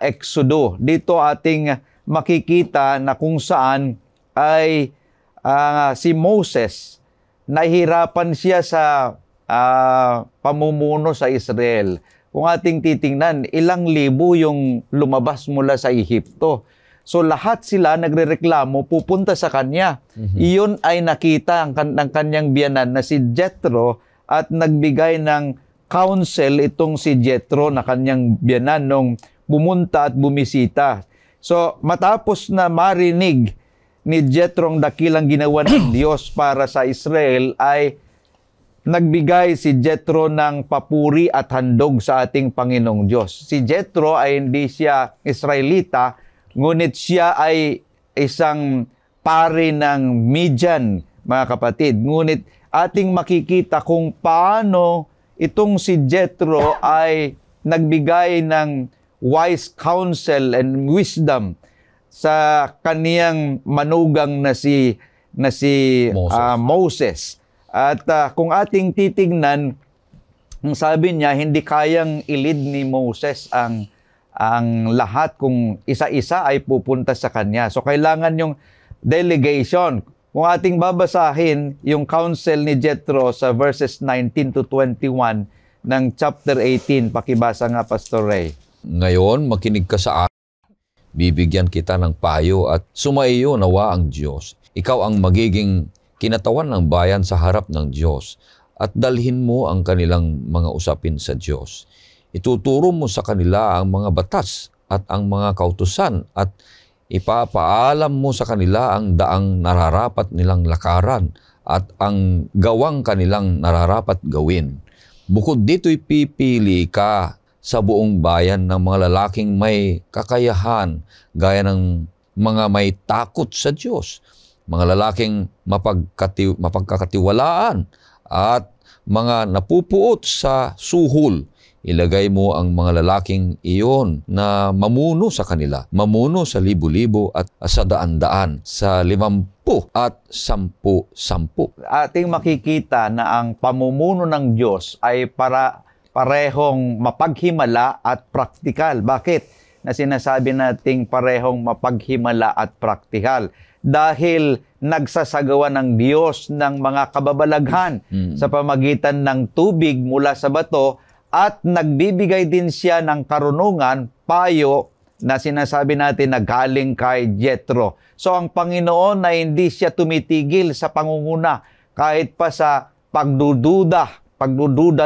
Exodo. Dito ating makikita na kung saan ay si Moses, nahihirapan siya sa pamumuno sa Israel. Kung ating titingnan, ilang libo yung lumabas mula sa Ehipto. So lahat sila nagrereklamo, pupunta sa kanya. Iyon ay nakita ng kanyang biyanan na si Jethro at nagbigay ng counsel itong si Jethro na kanyang biyanan nung bumunta at bumisita. So matapos na marinig ni Jethro ang dakilang ginawa ng Diyos para sa Israel, ay nagbigay si Jethro ng papuri at handog sa ating Panginoong Diyos. Si Jethro ay hindi siya Israelita, ngunit siya ay isang pari ng Midian, mga kapatid. Ngunit ating makikita kung paano itong si Jethro ay nagbigay ng wise counsel and wisdom sa kaniyang manugang na si Moses. At kung ating titingnan, ang sabi niya, hindi kayang ilid ni Moses ang lahat kung isa-isa ay pupunta sa kanya. So kailangan yung delegation. Kung ating babasahin yung counsel ni Jethro sa verses 19 to 21 ng chapter 18, pakibasa nga, Pastor Ray. Ngayon, makinig ka sa akin. Bibigyan kita ng payo at sumaiyo nawa ang Diyos. Ikaw ang magiging kinatawan ng bayan sa harap ng Diyos at dalhin mo ang kanilang mga usapin sa Diyos. Ituturo mo sa kanila ang mga batas at ang mga kautusan at ipapaalam mo sa kanila ang daang nararapat nilang lakaran at ang gawang kanilang nararapat gawin. Bukod dito'y pipili ka sa buong bayan ng mga lalaking may kakayahan gaya ng mga may takot sa Diyos, mga lalaking mapagkakatiwalaan at mga napupuot sa suhol. Ilagay mo ang mga lalaking iyon na mamuno sa kanila, mamuno sa libo-libo at sa daan-daan, sa 50 at 10-10. Ating makikita na ang pamumuno ng Diyos ay parehong mapaghimala at praktikal. Bakit na sinasabi nating parehong mapaghimala at praktikal? Dahil nagsasagawa ng Diyos ng mga kababalaghan sa pamagitan ng tubig mula sa bato at nagbibigay din siya ng karunungan, payo na sinasabi natin na galing kay Jethro. So ang Panginoon ay hindi siya tumitigil sa pangunguna kahit pa sa pagdududa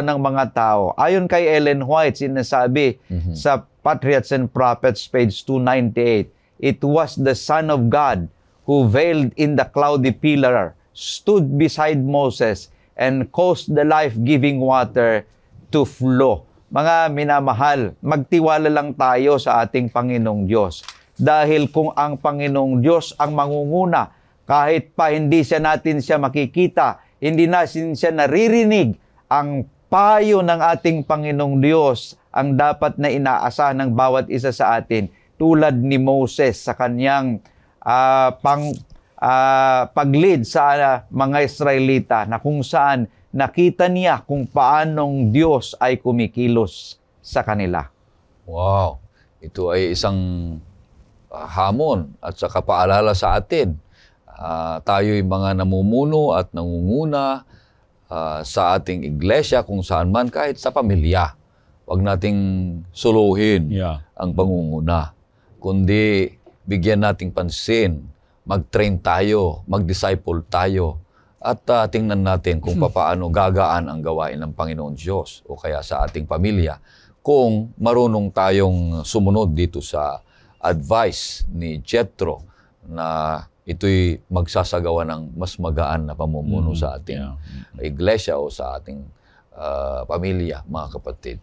ng mga tao. Ayon kay Ellen White, sinasabi sa Patriots and Prophets, page 298, it was the Son of God who veiled in the cloudy pillar, stood beside Moses, and caused the life-giving water to flow. Mga minamahal, magtiwala lang tayo sa ating Panginoong Diyos. Dahil kung ang Panginoong Diyos ang mangunguna, kahit pa hindi natin siya makikita, hindi natin siya naririnig, ang payo ng ating Panginoong Diyos ang dapat na inaasahan ng bawat isa sa atin, tulad ni Moses sa kanyang pag-lead sa mga Israelita, na kung saan nakita niya kung paanong Diyos ay kumikilos sa kanila. Wow! Ito ay isang hamon at saka paalala sa atin. Tayo'y mga namumuno at nangunguna. sa ating iglesia, kung saan man, kahit sa pamilya. Huwag nating suluhin ang pangunguna, kundi bigyan nating pansin, mag-train tayo, mag-disciple tayo, at tingnan natin kung paano gagaan ang gawain ng Panginoon Diyos o kaya sa ating pamilya kung marunong tayong sumunod dito sa advice ni Jethro na ito'y magsasagawa ng mas magaan na pamumuno sa ating iglesia o sa ating pamilya, mga kapatid.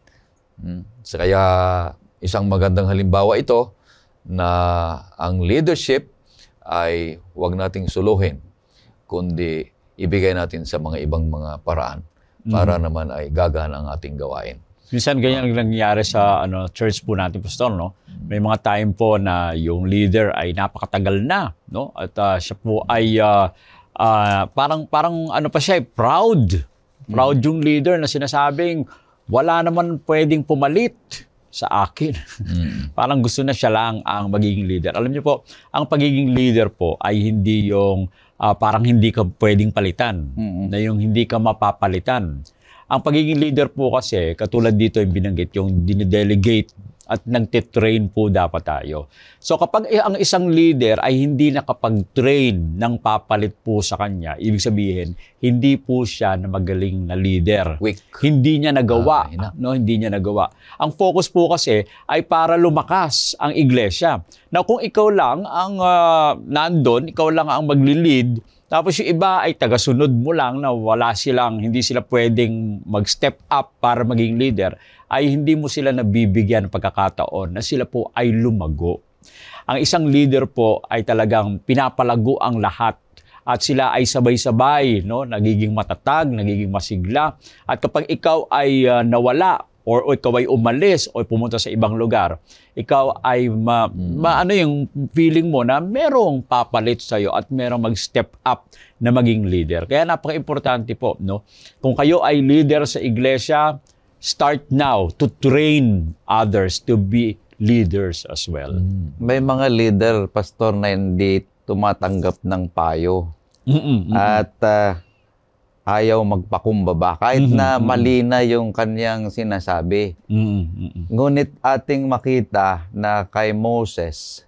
So, kaya isang magandang halimbawa ito na ang leadership ay huwag nating suluhin, kundi ibigay natin sa mga ibang mga paraan para naman ay gagana ang ating gawain. Minsan ganyan ang nangyayari sa church po natin, Pastor, no? May mga time po na yung leader ay napakatagal na, no? At siya po ay parang pa siya, proud. Proud yung leader na sinasabing wala naman pwedeng pumalit sa akin. Parang gusto na siya lang ang magiging leader. Alam niyo po, ang pagiging leader po ay hindi yung parang hindi ka pwedeng palitan, na yung hindi ka mapapalitan. Ang pagiging leader po kasi, katulad dito yung binanggit, yung dinidelegate at nagtitrain po dapat tayo. So kapag ang isang leader ay hindi nakapag-train ng papalit po sa kanya, ibig sabihin, hindi po siya na magaling na leader. Weak. Hindi niya nagawa. Hindi niya nagawa. Ang focus po kasi ay para lumakas ang iglesia. Now kung ikaw lang ang nandun, ikaw lang ang magli-lead, tapos yung iba ay tagasunod mo lang na hindi sila pwedeng mag-step up para maging leader, ay hindi mo sila nabibigyan ng pagkakataon na sila po ay lumago. Ang isang leader po ay talagang pinapalago ang lahat at sila ay sabay-sabay, no? Nagiging matatag, nagiging masigla. At kapag ikaw ay nawala o ikaw ay umalis o pumunta sa ibang lugar, ikaw ay yung feeling mo na merong papalit sa iyo at merong mag-step up na maging leader. Kaya napaka-importante po, no? Kung kayo ay leader sa iglesia, start now to train others to be leaders as well. May mga leader, Pastor, na hindi tumatanggap ng payo. At ayaw magpakumbaba kahit na mali na yung kanyang sinasabi. Ngunit ating makita na kay Moses,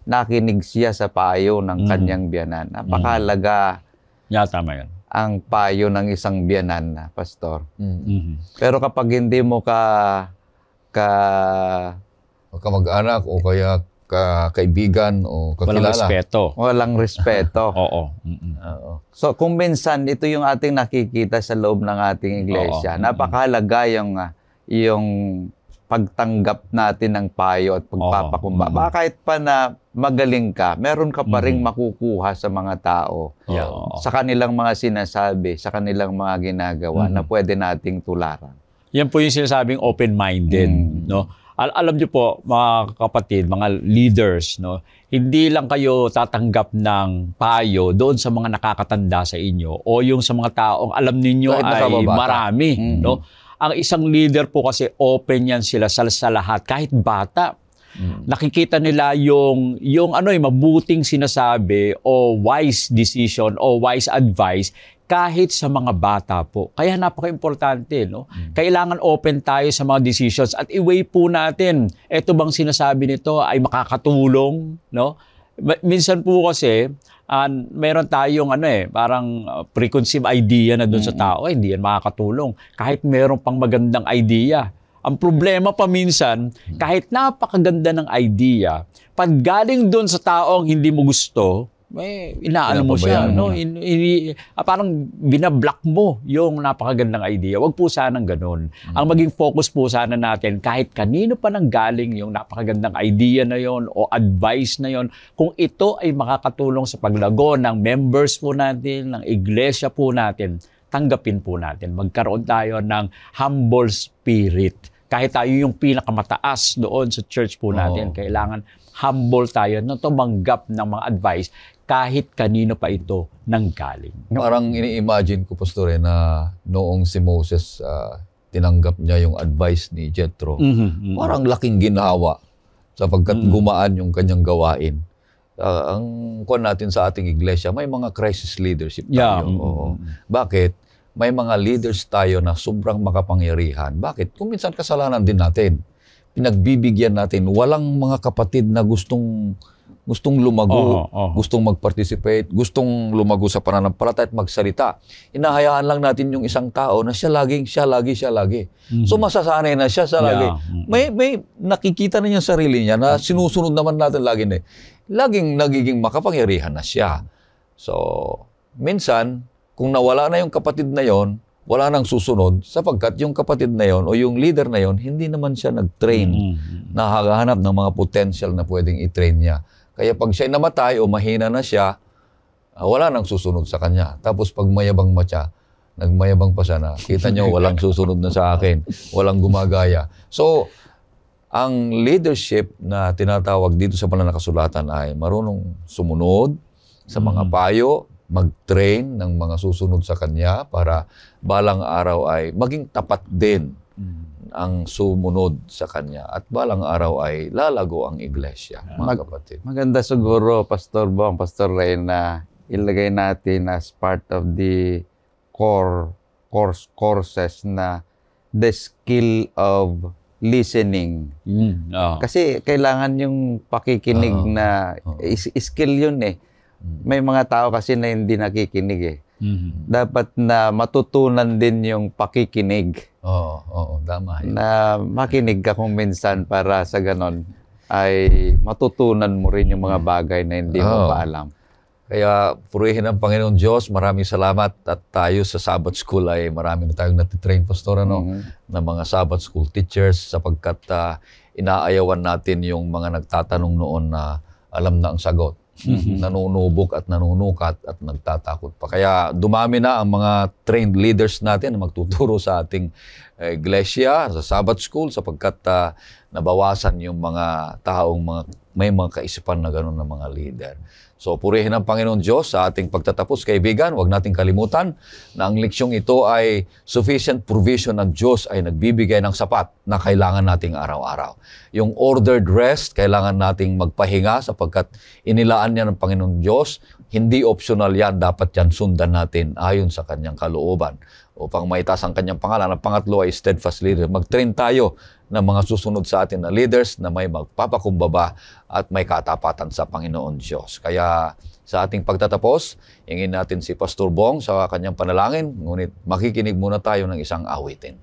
nakinig siya sa payo ng kanyang biyanan. Napakahalaga Tama yan. ang payo ng isang biyanan, Pastor. Pero kapag hindi mo kamag-anak o kaya kaibigan o kakilala. Walang respeto. Oo. So kung minsan ito yung ating nakikita sa loob ng ating iglesia, napakahalaga yung pagtanggap natin ng payo at pagpapakumbaba. Kahit pa na magaling ka, meron ka pa ring makukuha sa mga tao, sa kanilang mga sinasabi, sa kanilang mga ginagawa na pwede nating tularan. Yan po yung sinasabing open-minded, no? Alam niyo po, mga kapatid, mga leaders, no, hindi lang kayo tatanggap ng payo doon sa mga nakakatanda sa inyo o yung sa mga taong alam ninyo ay marami. No? Ang isang leader po kasi open yan sila sa lahat, kahit bata. Nakikita nila yung mabuting sinasabi o wise decision o wise advice kahit sa mga bata po. Kaya napaka-importante, no? Kailangan open tayo sa mga decisions at i-weigh po natin, eto bang sinasabi nito ay makakatulong, no? Minsan po kasi, meron tayong parang preconceived idea na doon sa tao, hindi yan makakatulong. Kahit meron pang magandang idea. Ang problema pa minsan, kahit napakaganda ng idea, pag galing doon sa taong hindi mo gusto, inaano mo siya, no? Parang binablock mo yung napakagandang idea. Wag po sanang ganun. Ang maging focus po sana natin, kahit kanino pa nang galing yung napakagandang idea na yon o advice na yon, kung ito ay makakatulong sa paglago ng members po natin, ng iglesia po natin, tanggapin po natin. Magkaroon tayo ng humble spirit. Kahit tayo yung pinakamataas doon sa church po natin, kailangan humble tayo na tumanggap ng mga advice kahit kanino pa ito nanggaling. Parang ini-imagine ko, Pastor, na noong si Moses tinanggap niya yung advice ni Jethro, parang laking ginhawa sapagkat gumaan yung kanyang gawain. Ang kuwan natin sa ating iglesia, may mga crisis leadership tayo. Bakit? may mga leaders tayo na sobrang makapangyarihan. Bakit? Kung minsan kasalanan din natin. Pinagbibigyan natin. Walang mga kapatid na gustong lumago, gustong mag-participate, gustong lumago sa pananampalataya at magsalita. Hinahayaan lang natin yung isang tao na siya lagi. So masasanay na siya sa lagi. May nakikita na niya sarili niya na sinusunod naman natin lagi na. Laging nagiging makapangyarihan na siya. So, minsan, kung nawala na yung kapatid na yon, wala nang susunod sapagkat yung kapatid na yon o yung leader na yon, hindi naman siya nag-train na hahanap ng mga potential na pwedeng i-train niya. Kaya pag siya namatay o mahina na siya, wala nang susunod sa kanya. Tapos pag mayabang siya, nagmayabang pa siya na, kita nyo, walang susunod na sa akin, walang gumagaya. So, ang leadership na tinatawag dito sa pananakasulatan ay marunong sumunod sa mga payo, mag-train ng mga susunod sa kanya para balang araw ay maging tapat din ang sumunod sa kanya at balang araw ay lalago ang iglesia, mga kapatid. Maganda siguro, Pastor Bong, Pastor Ray, na ilagay natin as part of the courses na the skill of listening. Kasi kailangan yung pakikinig na skill yun eh. May mga tao kasi na hindi nakikinig eh. Dapat na matutunan din yung pakikinig. Oo, tama. Na makinig ka kung minsan para sa ganon ay matutunan mo rin yung mga bagay na hindi mo pa alam. Kaya purihin ang Panginoon Diyos. Maraming salamat at tayo sa Sabbath School ay marami na tayong natitrain, Pastor, na mga Sabbath School teachers sapagkat inaayawan natin yung mga nagtatanong noon na alam na ang sagot. Nanunubok at nanunukat at nagtatakot pa. Kaya dumami na ang mga trained leaders natin na magtuturo sa ating iglesia, sa Sabbath School, sapagkat nabawasan yung mga taong may mga kaisipan na gano'n ng mga leader. So, purihin ang Panginoon Diyos sa ating pagtatapos. Kaibigan, huwag nating kalimutan na ang leksyong ito ay sufficient provision ng Diyos ay nagbibigay ng sapat na kailangan nating araw-araw. Yung ordered rest, kailangan nating magpahinga sapagkat inilaan niya ng Panginoon Diyos. Hindi optional yan, dapat yan sundan natin ayon sa kanyang kalooban upang maitaas ang kanyang pangalan. Ang pangatlo ay steadfast leader. Mag-train tayo ng mga susunod sa atin na leaders na may magpapakumbaba at may katapatan sa Panginoon Diyos. Kaya sa ating pagtatapos, hingin natin si Pastor Bong sa kanyang panalangin, ngunit makikinig muna tayo ng isang awitin.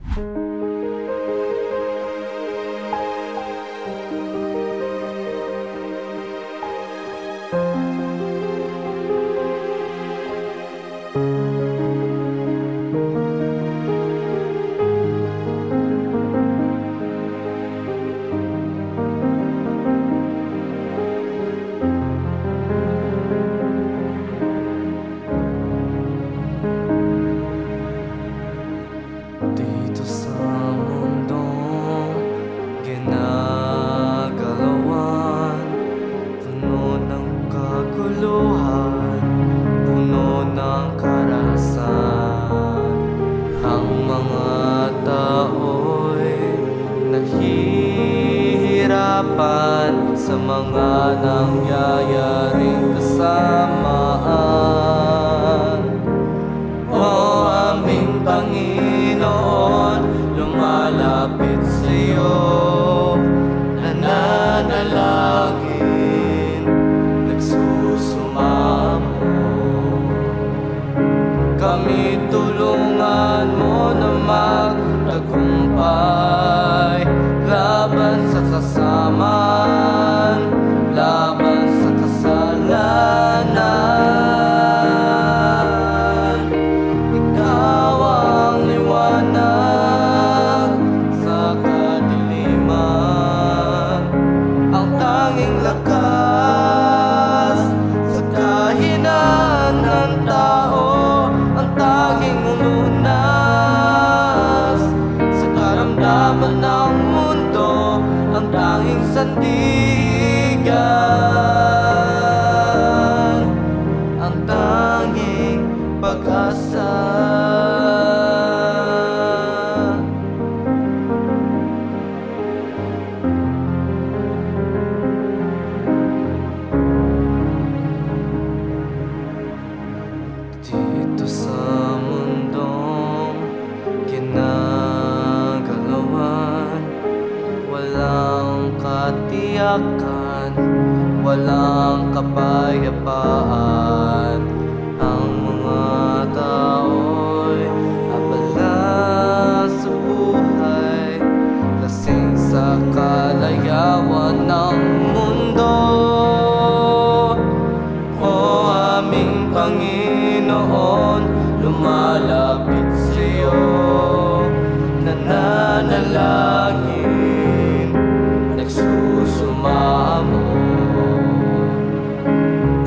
Dito sa mundong ginagalawan, puno ng kaguluhan, puno ng karahasan. Ang mga tao'y nahihirapan sa mga nangyayaring kasamaan. O aming Panginoon, lumalapit sa'yo, nananalangin, nagsusumamo. Kami tulungan mo na magtagumpay laban sa kasamaan, laban sa kasalanan. Ikaw ang liwanag sa kadiliman, ang tanging lakas sa kahinaan ng tao, ang tanging lunas sa karamdaman ng mundo, ang tanging sandigan, ang tanging pag-asa. Dito sa mundong kagalakan, walang kapayapaan. Ang mga tao'y abala sa buhay, lasing sa kalayawan ng mundo. O aming Panginoon, lumalapit sa'yo, nananalangin, nagsusumamo.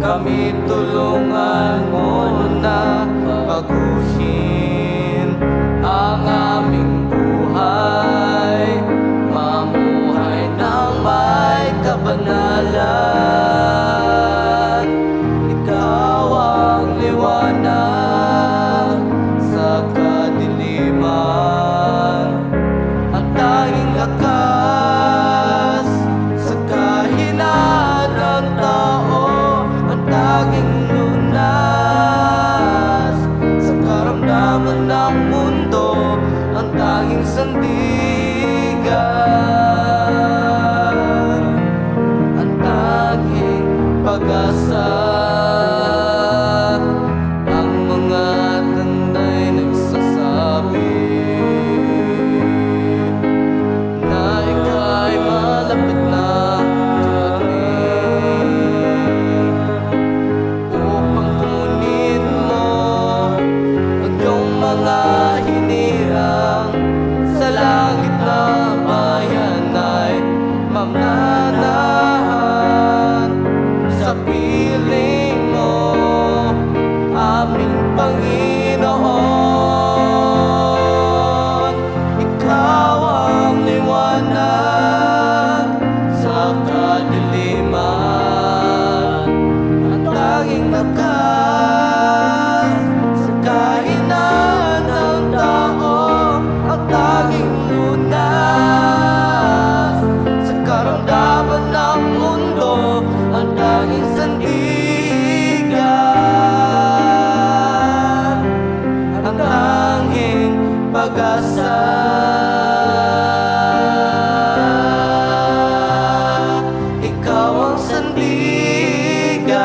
Kami tulungan mo na baguhin ang aming buhay, mamuhay ng may kabanalan. Ikaw ang liwanag sa kadiliman, ang tanging lakas sa kahinaan ng tao, ang tanging lunas sa karamdaman ng mundo, ang tanging sandigan, ang tanging pag-asa. Ang mga tanda'y nagsasabi na ika'y malapit na dumating, upang kunin mo ang iyong mga hinirang. Sa langit na bayan ay mamnanahan sa piling mo, aming Panginoon. Ikaw ang liwanag sa kadiliman, ang tanging lakas sa kahinaan ng tao, ang tanging lunas sa karamdaman ng mundo, ang tanging sandigan, ang tanging pag-asa. Ikaw ang sandigan,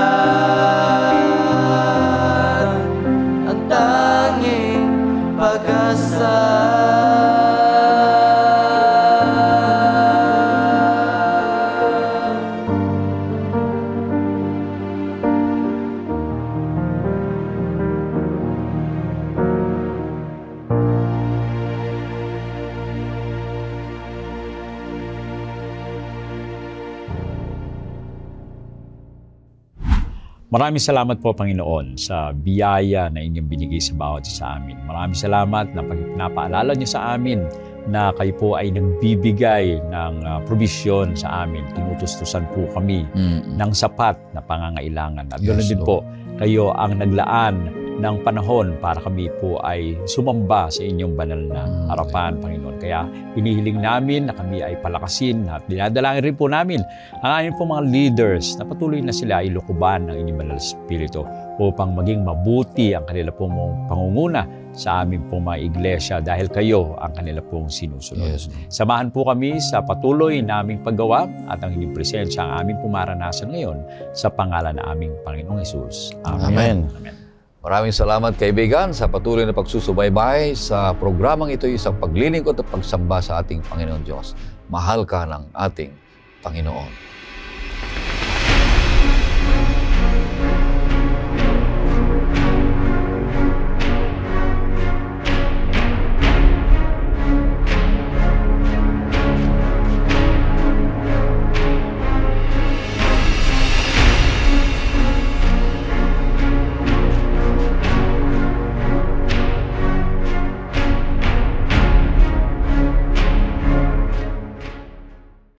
ang tanging pag-asa. Maraming salamat po, Panginoon, sa biyaya na inyong binigay sa bawat isa sa amin. Maraming salamat na pinapaalala niyo sa amin na kayo po ay nagbibigay ng provision sa amin. Tinutustusan po kami ng sapat na pangangailangan. At ganoon din po, kayo ang naglaan ng panahon para kami po ay sumamba sa inyong banal na harapan, Panginoon. Kaya hinihiling namin na kami ay palakasin at dinadalangin rin po namin ang aming po mga leaders na patuloy na sila ay lukuban ng inyong banal na Espiritu upang maging mabuti ang kanila pong pangunguna sa aming pong mga iglesia dahil kayo ang kanila pong sinusunod. Yes. Samahan po kami sa patuloy naming paggawa at ang inyong presensya ang aming pumaranasan ngayon sa pangalan ng aming Panginoong Hesus. Amen. Maraming salamat, kaibigan, sa patuloy na pagsusubaybay sa programang ito, isang paglilingkod at pagsamba sa ating Panginoon Diyos. Mahal ka ng ating Panginoon.